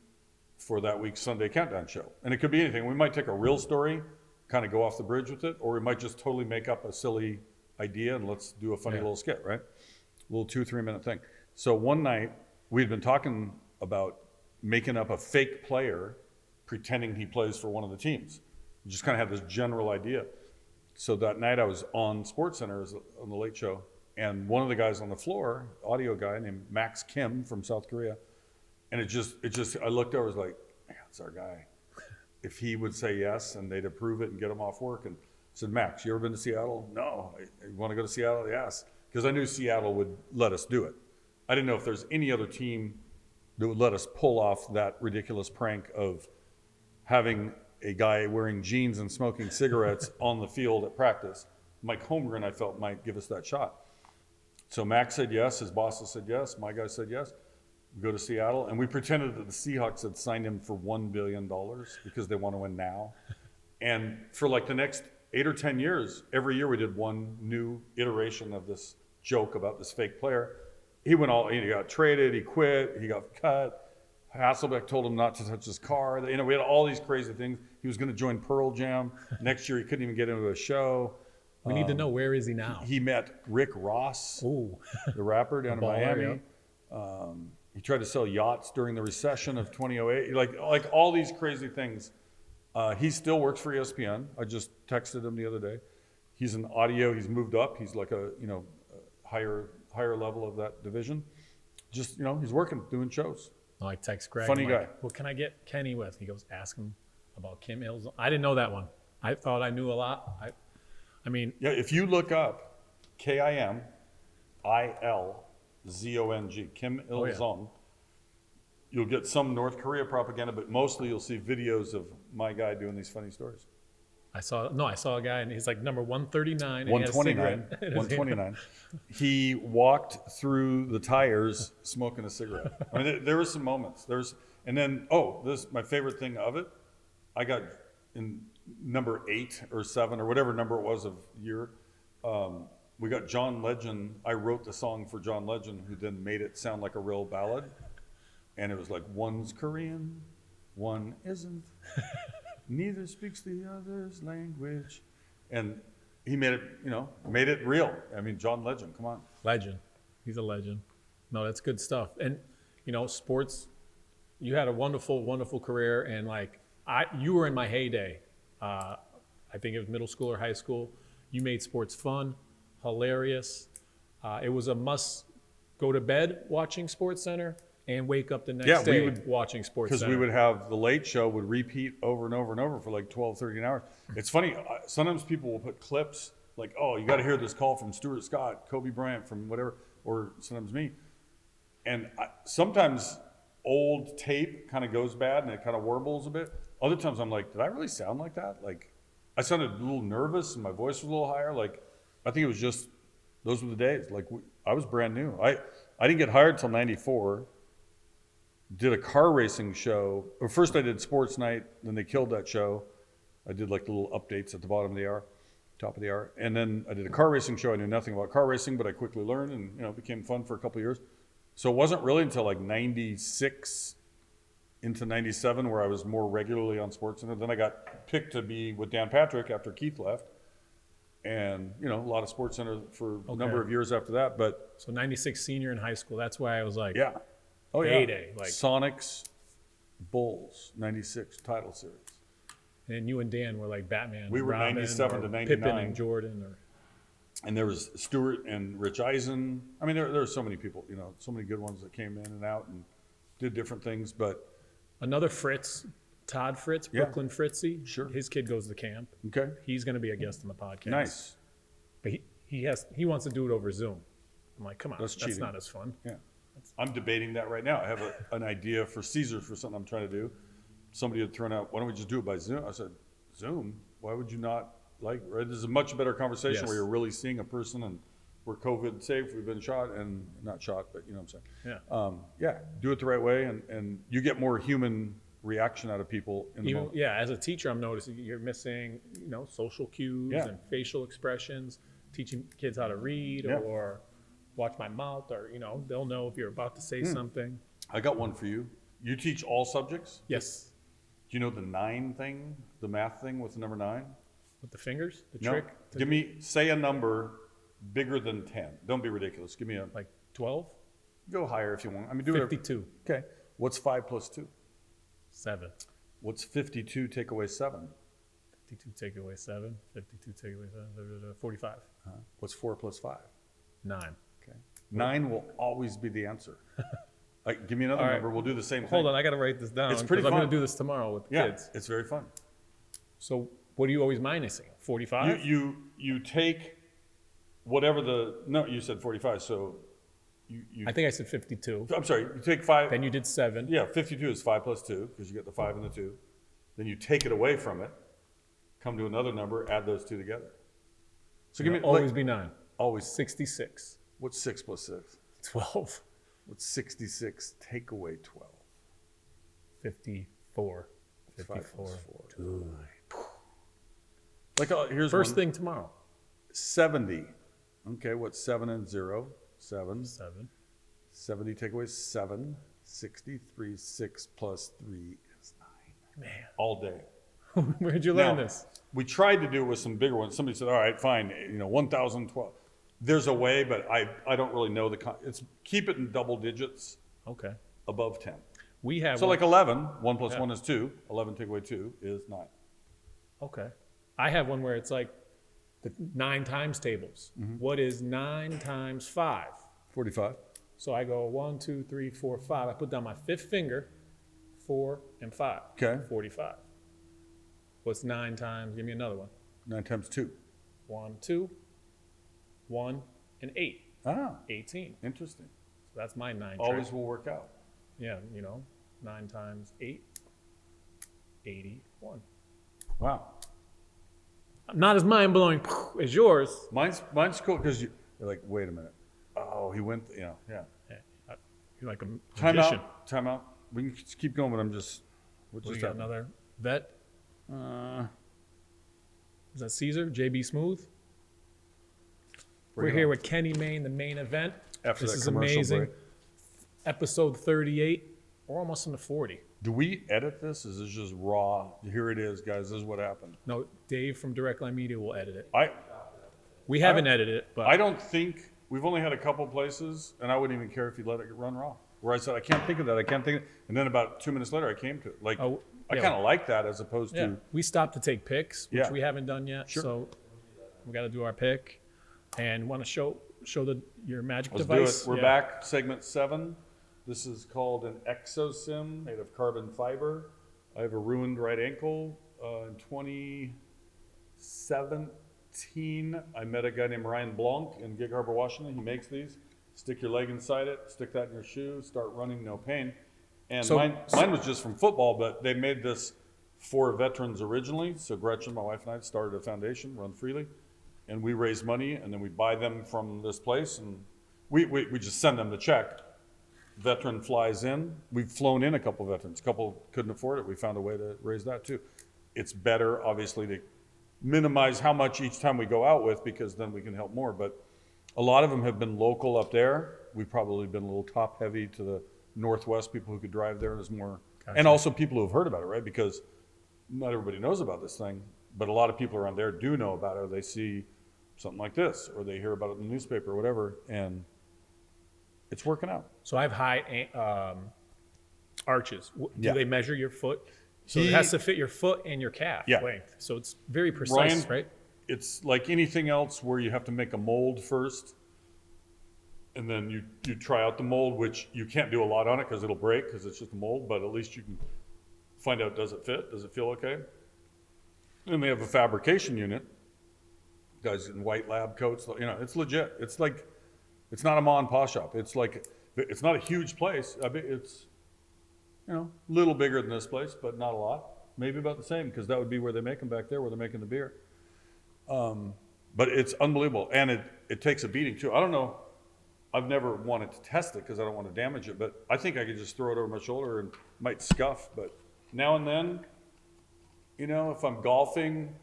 for that week's Sunday Countdown show. And it could be anything. We might take a real story, kind of go off the bridge with it, or we might just totally make up a silly idea and let's do a funny little skit, right? A little 2-3 minute thing. So one night, we'd been talking about making up a fake player pretending he plays for one of the teams. You just kind of have this general idea. So that night I was on SportsCenter on the Late Show, and one of the guys on the floor, audio guy named Max Kim from South Korea, and it just I looked over, I was like, man, that's our guy. If he would say yes and they'd approve it and get him off work, and I said, Max, you ever been to Seattle? No. You want to go to Seattle? Yes. Because I knew Seattle would let us do it. I didn't know if there's any other team that would let us pull off that ridiculous prank of having a guy wearing jeans and smoking cigarettes on the field at practice. Mike Holmgren, I felt, might give us that shot. So Max said yes, his bosses said yes, my guy said yes. We go to Seattle, and we pretended that the Seahawks had signed him for $1 billion because they want to win now. And for like the next 8 or 10 years, every year we did one new iteration of this joke about this fake player. He got traded, he quit, he got cut. Hasselbeck told him not to touch his car. We had all these crazy things. He was going to join Pearl Jam. Next year, he couldn't even get into a show. We need to know, where is he now? He met Rick Ross, the rapper down in Miami. Yeah. He tried to sell yachts during the recession of 2008. Like all these crazy things. He still works for ESPN. I just texted him the other day. He's an audio. He's moved up. He's like a higher level of that division. Just he's working, doing shows. I text Greg. Funny guy. What can I get Kenny with? He goes, ask him about Kim Ilzon. I didn't know that one. I thought I knew a lot. I mean. Yeah, if you look up KIMILZONG, Kim Ilzon, you'll get some North Korea propaganda, but mostly you'll see videos of my guy doing these funny stories. I saw a guy, and he's like number 139. 129. He walked through the tires smoking a cigarette. I mean, there were some moments. And then, this my favorite thing of it. I got in number 8 or 7 or whatever number it was of year. We got John Legend. I wrote the song for John Legend, who then made it sound like a real ballad. And it was like, one's Korean, one isn't. Neither speaks the other's language. And he made it real. I mean, John Legend, come on. Legend. He's a legend. No, that's good stuff. And, sports, you had a wonderful, wonderful career. And you were in my heyday. I think it was middle school or high school. You made sports fun, hilarious. It was a must go to bed watching SportsCenter and wake up the next day watching SportsCenter. Because we would have the Late Show would repeat over and over and over for like 12, 13 hours. It's funny, sometimes people will put clips like, you got to hear this call from Stuart Scott, Kobe Bryant, from whatever, or sometimes me. And sometimes old tape kind of goes bad and it kind of warbles a bit. Other times I'm like, did I really sound like that? Like, I sounded a little nervous and my voice was a little higher. Like, I think it was just, those were the days. Like, I was brand new. I didn't get hired till 94. Did a car racing show. Or first I did Sports Night, then they killed that show. I did like little updates at the bottom of the hour, top of the hour. And then I did a car racing show. I knew nothing about car racing, but I quickly learned and it became fun for a couple of years. So it wasn't really until like 96 into 97 where I was more regularly on SportsCenter. Then I got picked to be with Dan Patrick after Keith left. And, a lot of SportsCenter for a number of years after that. But so 96 senior in high school, that's why I was like, yeah. Oh, yeah. Heyday. Like Sonics, Bulls, 96 title series. And you and Dan were like Batman. We were Robin, 97 to 99. Pippen and Jordan. And there was Stewart and Rich Eisen. I mean, there were so many people, so many good ones that came in and out and did different things. But another Fritz, Todd Fritz, Brooklyn Fritzy. Sure. His kid goes to camp. Okay. He's going to be a guest on the podcast. Nice. But he wants to do it over Zoom. I'm like, come on, that's not as fun. Yeah. I'm debating that right now. I have an idea for Caesars for something I'm trying to do. Somebody had thrown out, why don't we just do it by Zoom? I said, Zoom? Why would you not right? There's a much better conversation where you're really seeing a person and we're COVID safe, we've been shot and not shot, but you know what I'm saying? Yeah. Do it the right way and you get more human reaction out of people in the moment. Yeah, as a teacher, I'm noticing you're missing, social cues and facial expressions, teaching kids how to read or watch my mouth or, they'll know if you're about to say something. I got one for you. You teach all subjects? Yes. Do you know the 9 thing, the math thing with the number 9? With the fingers? The trick? Say a number bigger than 10. Don't be ridiculous. Give me like 12? Go higher if you want. I mean, do 52. Okay. What's 5 plus 2? 7. What's 52 take away 7? 52 take away 7. 52 take away 7. 45. What's 4 plus 5? 9. Okay. 9 will always be the answer. Give me another All right. number. We'll do the same thing. Hold on, I got to write this down. It's pretty I'm fun. going to do this tomorrow with the kids. It's very fun. So what are you always minusing? 45? You take whatever you said 45, so you I think I said 52. I'm sorry, you take 5. Then you did 7. Yeah, 52 is 5 plus 2, because you get the 5 and the 2. Then you take it away from it, come to another number, add those two together. So give me always be 9. Always. 66. What's 6 plus 6? 12. What's 66 take away 12? 54. 54. 5 plus 4. Here's First one. thing tomorrow. 70. Okay, what's 7 and 0? 7. 7. 70 take away 7. 63, 6 plus 3 is 9. Man. All day. Where'd you learn Now, this? We tried to do it with some bigger ones. Somebody said, all right, fine, 1,012. There's a way, but I don't really know it's keep it in double digits Okay. above 10. We have So one. like 11, 1 plus 1 is 2. 11 take away 2 is 9. Okay. I have one where it's like the 9 times tables. What is 9 times 5? 45. So I go 1, 2, 3, 4, 5. I put down my 5th finger, 4 and 5. Okay. 45. What's 9 times? Give me another one. 9 times 2. 1, 2, 1, and 8. Ah, 18. interesting. So that's my 9 Always trick. will work out. Yeah, 9 times 8, 81. Wow. Not as mind-blowing as yours. Mine's cool because you're like, wait a minute. Oh, he went, yeah. Yeah, you're like a Time magician. Time out. We can just keep going, but I'm just, what What, just you got happened? another vet? Is that Caesar? JB Smooth? Bring We're it here on. with Kenny Mayne, the main event. After this that is commercial amazing. break. Episode 38. We're almost into 40. Do we edit this? Is this just raw? Here it is, guys. This is what happened. No, Dave from Directline Media will edit it. I We haven't edited it, but I don't think we've only had a couple places, and I wouldn't even care if you let it run raw. Where I said I can't think of that, I can't think, and then about 2 minutes later I came to it. Like Oh, I yeah. kind of like that as opposed yeah, to we stopped to take pics, which Yeah. we haven't done yet. Sure. So we got to do our pick, and want to show your magic let's device. do it. We're Yeah. back, segment 7. This is called an exosim made of carbon fiber. I have a ruined right ankle. In 2017, I met a guy named Ryan Blanc in Gig Harbor, Washington. He makes these. Stick your leg inside it, stick that in your shoe, start running, no pain. And So- mine was just from football, but they made this for veterans originally. So Gretchen, my wife, and I started a foundation, Run Freely, and we raise money, and then we buy them from this place, and we just send them the check. Veteran flies in. We've flown in a couple veterans. A couple couldn't afford it. We found a way to raise that too. It's better, obviously, to minimize how much each time we go out with, because then we can help more. But a lot of them have been local up there. We've probably been a little top heavy to the Northwest, people who could drive there. There's more. Gotcha. And also people who have heard about it, right? Because not everybody knows about this thing, but a lot of people around there do know about it. Or they see something like this, or they hear about it in the newspaper or whatever, and it's working out. So I have high arches. Do Yeah. they measure your foot? So it has to fit your foot and your calf Yeah. length. So it's very precise, Ryan, right? It's like anything else where you have to make a mold first, and then you try out the mold, which you can't do a lot on it because it'll break because it's just a mold, but at least you can find out, does it fit? Does it feel okay? Then they have a fabrication unit, guys in white lab coats, it's legit. It's like, it's not a ma and pa shop. It's like, it's not a huge place. I mean, it's, a little bigger than this place, but not a lot. Maybe about the same, because that would be where they make them back there, where they're making the beer. But it's unbelievable, and it takes a beating too. I don't know. I've never wanted to test it because I don't want to damage it, but I think I could just throw it over my shoulder and might scuff. But now and then, if I'm golfing,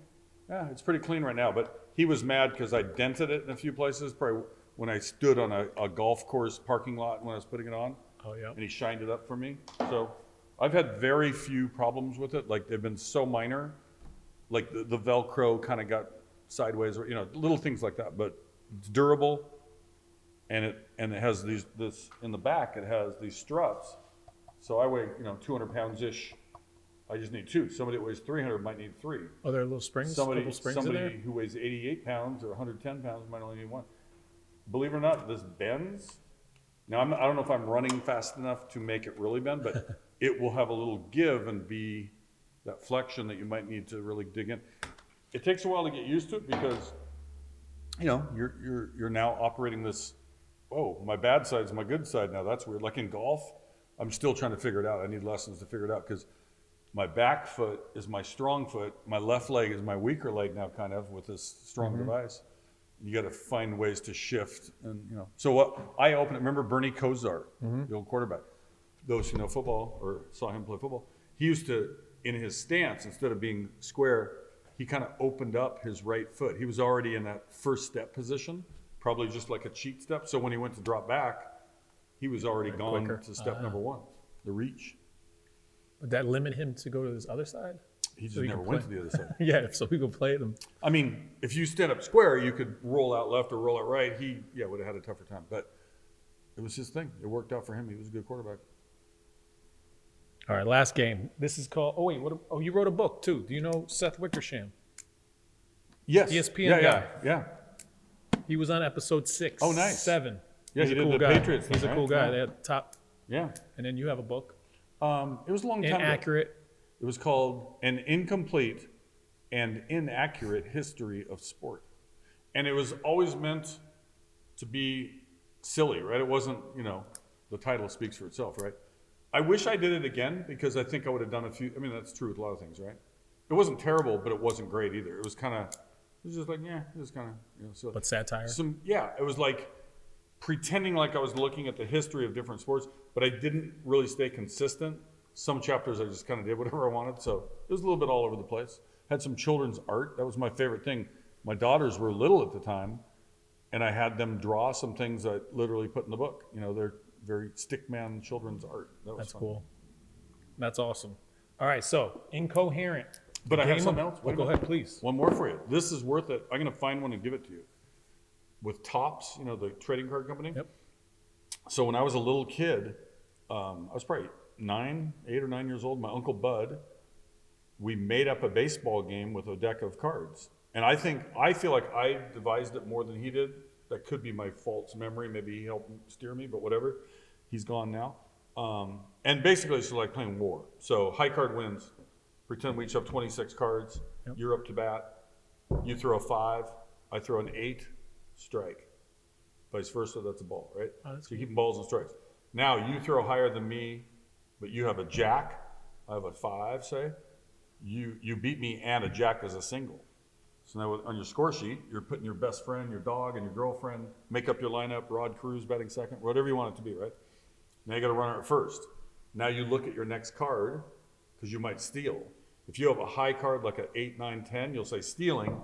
it's pretty clean right now. But he was mad because I dented it in a few places, probably when I stood on a golf course parking lot when I was putting it on. Oh, yeah. And he shined it up for me. So I've had very few problems with it. Like, they've been so minor. Like the Velcro kind of got sideways, or little things like that. But it's durable, and it has this in the back. It has these struts. So I weigh 200 pounds ish, I just need 2. Somebody that weighs 300 might need 3. Oh, there are little springs. Somebody Couple springs in there. who weighs 88 pounds or 110 pounds might only need 1. Believe it or not, this bends. Now I don't know if I'm running fast enough to make it really bend, but it will have a little give and be that flexion that you might need to really dig in. It takes a while to get used to it because, you know, you're now operating this. Oh, my bad side is my good side now. That's weird. Like in golf, I'm still trying to figure it out. I need lessons to figure it out because my back foot is my strong foot. My left leg is my weaker leg now, kind of with this strong device. You got to find ways to shift, and you know. So what I opened. Remember Bernie Kosar, the old quarterback. Those who know football or saw him play football, he used to, in his stance, instead of being square, he kind of opened up his right foot. He was already in that first step position, probably just like a cheat step. So when he went to drop back, he was already gone quicker. to step number 1, the reach. Would that limit him to go to this other side? He just never went to the other side. Yeah, so we could play them. I mean, if you stand up square, you could roll out left or roll out right. He, would have had a tougher time. But it was his thing. It worked out for him. He was a good quarterback. All right, last game. This is called. Oh wait, you wrote a book too. Do you know Seth Wickersham? Yes. ESPN guy. Yeah. He was on episode 6. Oh, nice. 7. Yeah, He's he a did cool the guy. Patriots thing, He's a cool right? guy. Yeah. They had top. Yeah. And then you have a book. It was a long time ago. Inaccurate. It was called An Incomplete and Inaccurate History of Sport. And it was always meant to be silly, right? It wasn't, the title speaks for itself, right? I wish I did it again because I think I would have done a few. I mean, that's true with a lot of things, right? It wasn't terrible, but it wasn't great either. It was just like, it was kind of, silly. But satire. It was like pretending like I was looking at the history of different sports, but I didn't really stay consistent. Some chapters I just kind of did whatever I wanted, so it was a little bit all over the place. Had some children's art. That was my favorite thing. My daughters were little at the time, and I had them draw some things I literally put in the book. They're very stickman children's art. That's fun. Cool. That's awesome. All right, so Incoherent. But I have something else. Go ahead, please. One more for you. This is worth it. I'm going to find one and give it to you. With Topps, the trading card company. Yep. So when I was a little kid, I was probably 8 or 9 years old. My Uncle Bud, we made up a baseball game with a deck of cards. And I feel like I devised it more than he did. That could be my false memory. Maybe he helped steer me, but whatever. He's gone now. And basically it's like playing war. So high card wins. Pretend we each have 26 cards. Yep. You're up to bat. You throw a 5. I throw an 8. Strike. Vice versa, that's a ball, right? Oh, so you're keeping balls and strikes. Now you throw higher than me, but you have a jack. I have a 5, say. You beat me and a jack as a single. So now on your score sheet, you're putting your best friend, your dog, and your girlfriend, make up your lineup, Rod Cruz batting second, whatever you want it to be, right? Now you got a runner at first. Now you look at your next card, because you might steal. If you have a high card like an 8, 9, 10, you'll say stealing.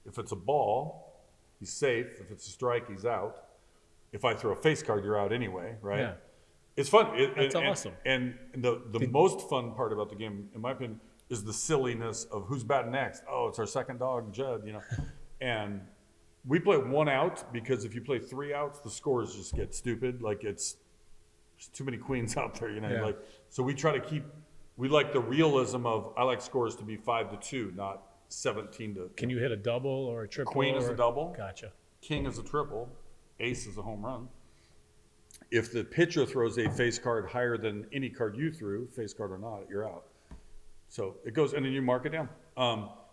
If it's a ball, he's safe. If it's a strike, he's out. If I throw a face card, you're out anyway, right? Yeah. It's fun. That's awesome. And the most fun part about the game, in my opinion, is the silliness of who's batting next. Oh, it's our second dog, Judd, And we play 1 out because if you play 3 outs, the scores just get stupid. Like there's too many queens out there, Yeah. So we try to we like the realism of, I like scores to be 5-2, not 17 Can you hit a double or a triple? Queen is a double. Gotcha. King is a triple. Ace is a home run. If the pitcher throws a face card higher than any card you threw, face card or not, you're out. So it goes, and then you mark it down.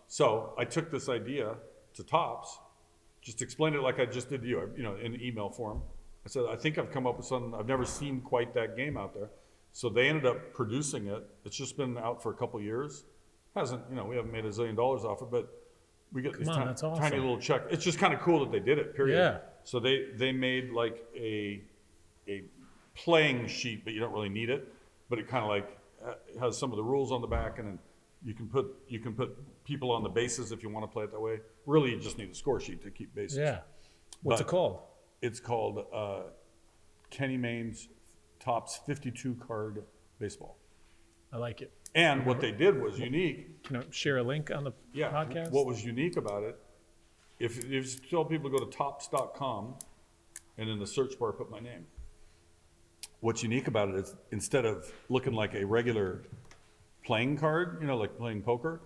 So I took this idea to Topps, just explained it like I just did to you, in email form. I said, I think I've come up with something. I've never seen quite that game out there. So they ended up producing it. It's just been out for a couple years. Hasn't, we haven't made $1 zillion off it, but we get these tiny little check. It's just kind of cool that they did it, period. Yeah. So they made like a playing sheet, but you don't really need it. But it kind of like has some of the rules on the back, and then you can put people on the bases if you want to play it that way. Really, you just need a score sheet to keep bases. Yeah. What's it called? It's called Kenny Mayne's Topps 52 card baseball. I like it. And what they did was unique. Can I share a link on the podcast? What was unique about it, if you tell people to go to topps.com and in the search bar put my name. What's unique about it is instead of looking like a regular playing card, like playing poker,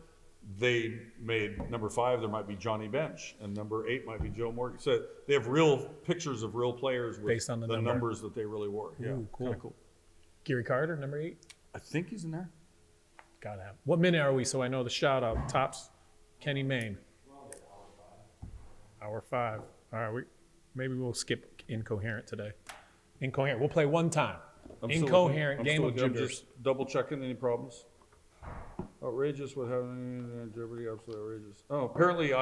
they made number 5, there might be Johnny Bench, and number 8 might be Joe Morgan. So they have real pictures of real players with based on the numbers that they really wore. Yeah, cool. Kind of cool. Gary Carter, number 8. I think he's in there. Gotta have. What minute are we? So I know the shout out. Tops, Kenny Mayne. Hour 5. All right, maybe we'll skip Incoherent today. Incoherent. We'll play one time. Incoherent game of I'm gibberish. just double checking any problems. Outrageous, what happened? Jeopardy, absolutely outrageous. Oh, apparently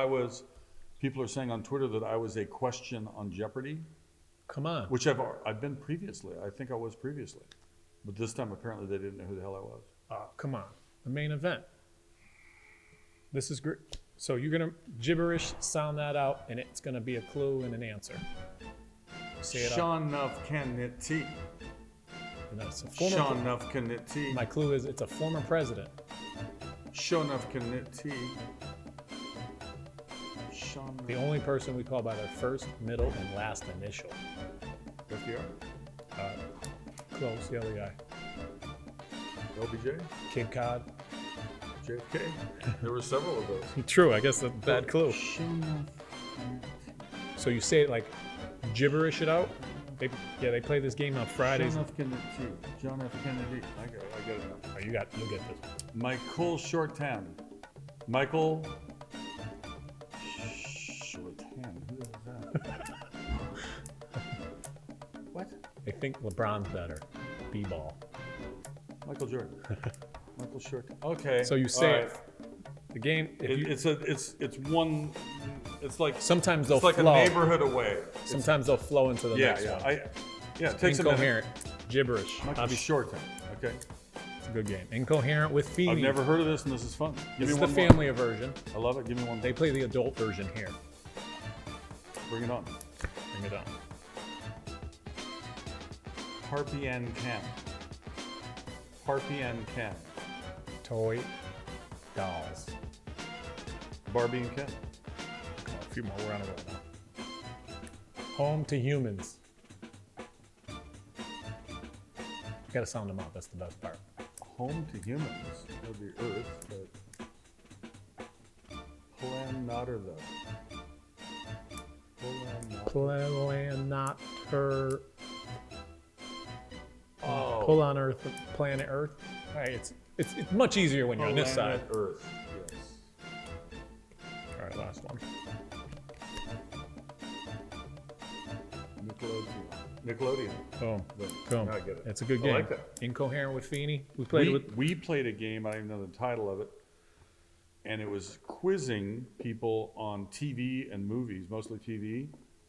people are saying on Twitter that I was a question on Jeopardy. Come on. Which I've been previously. I think I was previously. But this time apparently they didn't know who the hell I was. Oh, come on. The Mayne Event. This is great. So you're going to gibberish sound that out, and it's going to be a clue and an answer. Say it out. Sean Nuff Kennedy. Sean Nuff Kennedy. My clue is it's a former president. Sean Nuff Kennedy. The only person we call by their first, middle, and last initial. FDR. Close, the other guy. LBJ. Cape Cod. JFK. There were several of those. True, I guess that's a bad clue. So you say it like gibberish it out? They play this game on Fridays. John F. Kennedy. I get it now. Oh, you'll get this. Michael Shorthand. Michael Shorthand. Who is that? What? I think LeBron's better. B-ball. Michael Jordan. Michael Shorthand. Okay. So you say it. The game. It's one. It's like sometimes they'll flow. It's like a neighborhood away. Sometimes they'll flow into the next one. It takes Incoherent. Gibberish. Michael Shorthand. Okay. It's a good game. Incoherent with Feeney. I've never heard of this, and this is fun. This is the family version. I love it. Give me one more. They play the adult version here. Bring it on. Bring it on. Harpy and Ken. Harpy and Ken. Toy dolls. Barbie and Ken. Come on, a few more. We're on a roll now. Home to humans. You gotta sound them out. That's the best part. Home to humans. That would be Earth, but Planotter. Planotter. Oh. Pull on Earth, planet Earth. All right, it's much easier when you're on this side. Earth. Yes. All right, last one. Nickelodeon. Boom. Boom. I get it. It's a good game. I like that. Incoherent with Feeney. We played a game, I don't even know the title of it, and it was quizzing people on TV and movies, mostly TV.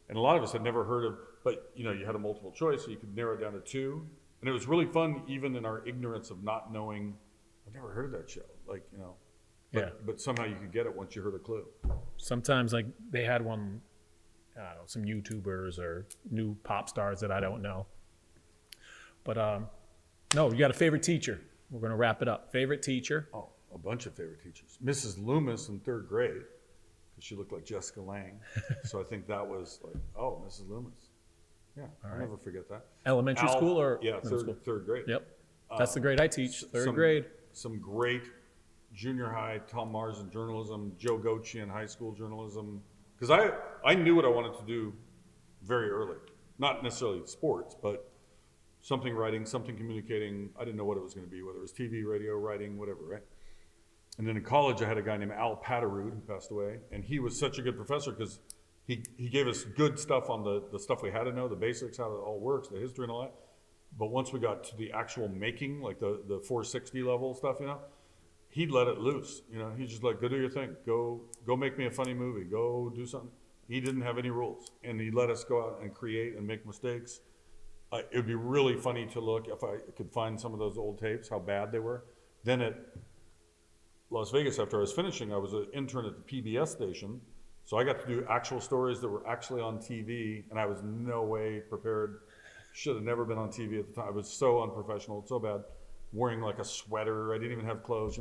And a lot of us had never heard of, but you had a multiple choice, so you could narrow it down to 2. And it was really fun, even in our ignorance of not knowing. I've never heard of that show, But somehow you could get it once you heard a clue. Sometimes, they had one, I don't know, some YouTubers or new pop stars that I don't know. But no, you got a favorite teacher. We're going to wrap it up. Favorite teacher? Oh, a bunch of favorite teachers. Mrs. Loomis in 3rd grade, because she looked like Jessica Lange. So I think that was Mrs. Loomis. Yeah, I'll never forget that. Elementary school or? Yeah, third grade. Yep. That's the grade I teach, 3rd grade. Some great junior high, Tom Mars in journalism, Joe Gochi in high school journalism. Because I knew what I wanted to do very early. Not necessarily sports, but something writing, something communicating. I didn't know what it was going to be, whether it was TV, radio, writing, whatever, right? And then in college, I had a guy named Al Patterud who passed away. And he was such a good professor because he gave us good stuff on the stuff we had to know, the basics, how it all works, the history and all that. But once we got to the actual making, like the 460 level stuff, he'd let it loose. He's just like, go do your thing. Go make me a funny movie. Go do something. He didn't have any rules. And he let us go out and create and make mistakes. It would be really funny to look, if I could find some of those old tapes, how bad they were. Then at Las Vegas, after I was finishing, I was an intern at the PBS station. So I got to do actual stories that were actually on TV, and I was no way prepared. Should have never been on TV at the time. I was so unprofessional, so bad. Wearing like a sweater, I didn't even have clothes,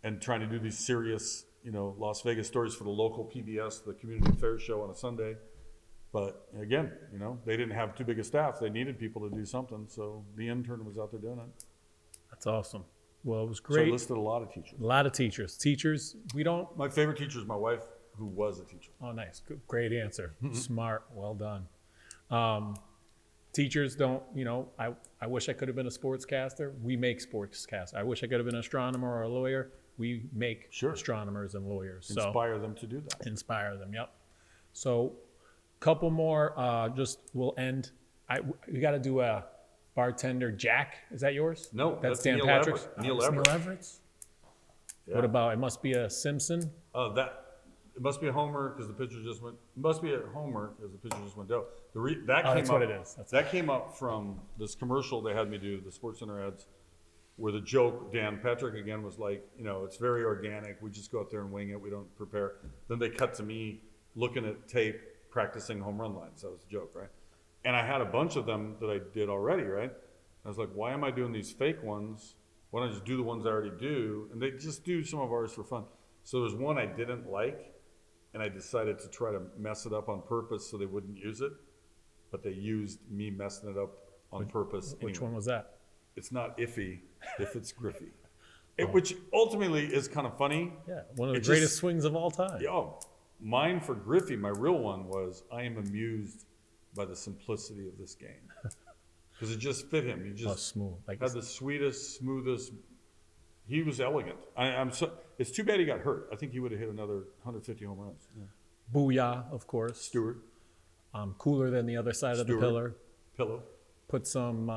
and trying to do these serious, Las Vegas stories for the local PBS, the community affairs show on a Sunday. But again, they didn't have too big a staff. They needed people to do something, so the intern was out there doing it. That's awesome. Well, it was So great. I listed a lot of teachers. A lot of teachers. Teachers, we don't. My favorite teacher is my wife, who was a teacher. Oh, nice. Good, great answer. Smart. Well done. Teachers don't, I wish I could have been a sportscaster. We make sportscasters. I wish I could have been an astronomer or a lawyer. We make astronomers and lawyers. Inspire them to do that. Inspire them, yep. So couple more, we'll end. We got to do a bartender Jack. Is that yours? No, that's Dan Neil Patrick's. Everett. Neil It's Everett. Neil Everett's? Yeah. What about, it must be a Simpson? It must be a homer because the pitcher just went. It must be a homer because the pitcher just went down. That's what it is. That came up from this commercial they had me do, the SportsCenter ads, where the joke, Dan Patrick again was like, it's very organic. We just go out there and wing it. We don't prepare. Then they cut to me looking at tape, practicing home run lines. That was the joke, right? And I had a bunch of them that I did already, right? I was like, why am I doing these fake ones? Why don't I just do the ones I already do? And they just do some of ours for fun. So there's one I didn't like, and I decided to try to mess it up on purpose so they wouldn't use it. But they used me messing it up on purpose. Which anyway. one was that? It's not iffy if it's Griffey. Which ultimately is kind of funny. Yeah, one of the greatest swings of all time. Mine for Griffey, my real one was, I am amused by the simplicity of this game. Because it just fit him. He just smooth. had the sweetest, smoothest. He was elegant. It's too bad he got hurt. I think he would have hit another 150 home runs. Yeah. Booyah, of course. Stewart. Cooler than the other side of the pillar. Pillow. Put some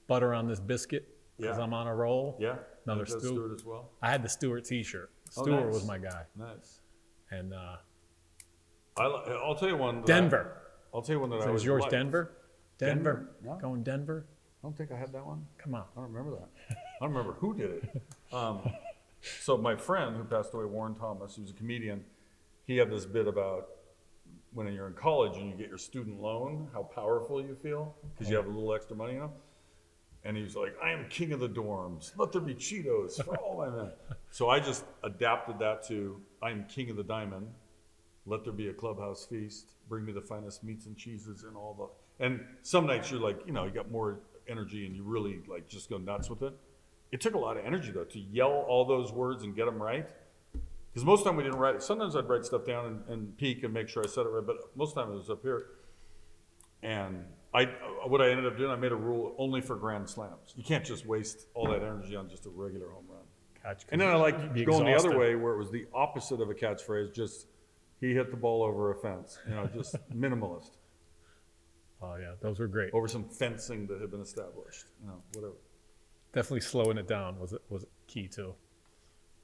butter on this biscuit because I'm on a roll. Yeah. Another Stewart as well. I had the Stewart t-shirt. Stewart was my guy. Nice. And I'll tell you one. Denver. I'll tell you one that I was was yours liked. Denver? Denver? No. Going Denver? I don't think I had that one. Come on. I don't remember that. I don't remember who did it. So my friend who passed away, Warren Thomas, he was a comedian, he had this bit about when you're in college and you get your student loan, how powerful you feel because you have a little extra money, And he was like, I am king of the dorms. Let there be Cheetos for all my men. So I just adapted that to, I am king of the diamond. Let there be a clubhouse feast. Bring me the finest meats and cheeses and all the... And some nights you're like, you got more energy and you really like just go nuts with it. It took a lot of energy though to yell all those words and get them right. Because most of the time we didn't write it. Sometimes I'd write stuff down and peek and make sure I said it right, but most of the time it was up here. And what I ended up doing, I made a rule only for grand slams. You can't just waste all that energy on just a regular home run. Gotcha. And then I like going the other way where it was the opposite of a catchphrase, just he hit the ball over a fence, just minimalist. Oh yeah, those were great. Over some fencing that had been established, whatever. Definitely slowing it down was key too.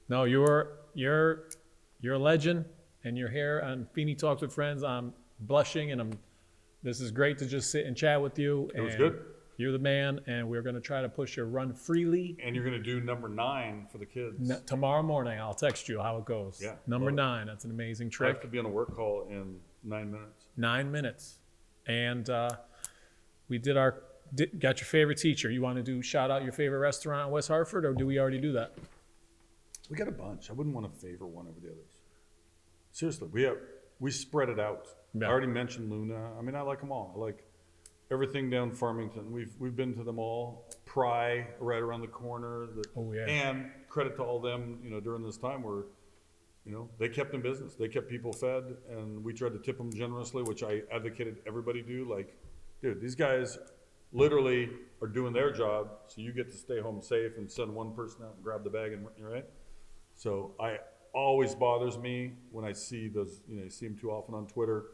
No, you're a legend, and you're here on Feeney Talks with Friends. I'm blushing, and this is great to just sit and chat with you. It was good. You're the man, and we're going to try to push your run freely. And you're going to do number 9 for the kids. Tomorrow morning, I'll text you how it goes. Yeah. Number 9, that's an amazing I trick. have to be on a work call in 9 minutes. 9 minutes. And we got your favorite teacher. You want to shout out your favorite restaurant in West Hartford, or do we already do that? We got a bunch. I wouldn't want to favor one over the others. Seriously, we spread it out. Yeah. I already mentioned Luna. I mean, I like them all. I like everything down Farmington. We've been to them all. Pry right around the corner. And credit to all them, during this time where, they kept in business. They kept people fed, and we tried to tip them generously, which I advocated everybody do. Like, dude, these guys literally are doing their job, so you get to stay home safe and send one person out and grab the bag, and you're right. So always bothers me when I see those, you see them too often on Twitter.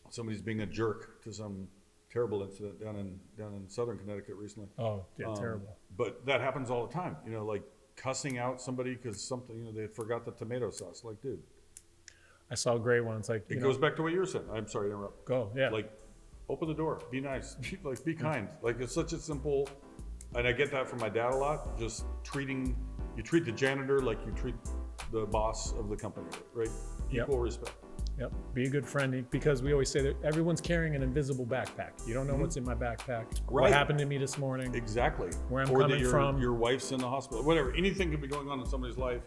Somebody's being a jerk to some terrible incident down in Southern Connecticut recently. Oh, yeah, terrible. But that happens all the time, like cussing out somebody because something, they forgot the tomato sauce. Like, dude. I saw a great one. It's like, it goes back to what you were saying. I'm sorry to interrupt. Go, yeah. Like, open the door, be nice, be kind. Like, it's such a simple, and I get that from my dad a lot, just you treat the janitor like you treat the boss of the company, right? Equal respect. Yep, be a good friend, because we always say that everyone's carrying an invisible backpack. You don't know what's in my backpack. Right. What happened to me this morning. Exactly. Where I'm coming from. Your wife's in the hospital, whatever. Anything could be going on in somebody's life.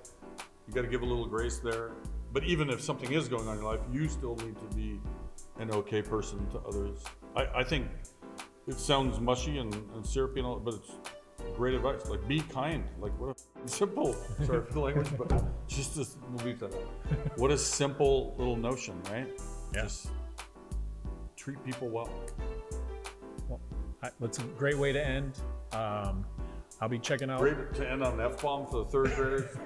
You got to give a little grace there. But even if something is going on in your life, you still need to be an okay person to others. I think it sounds mushy and syrupy and all, but it's great advice. Like, be kind. Like, what a simple, sorry for the language, but just we'll leave that out. What a simple little notion, right? Yeah. Just treat people well. Well, that's a great way to end. I'll be checking out. Great to end on an F-bomb for the third graders.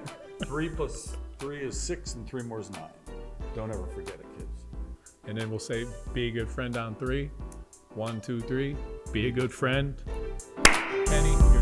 3 + 3 is 6, and 3 more is 9. Don't ever forget it, kids. And then we'll say, be a good friend on 3. 1, 2, 3. Be a good friend. Penny, you're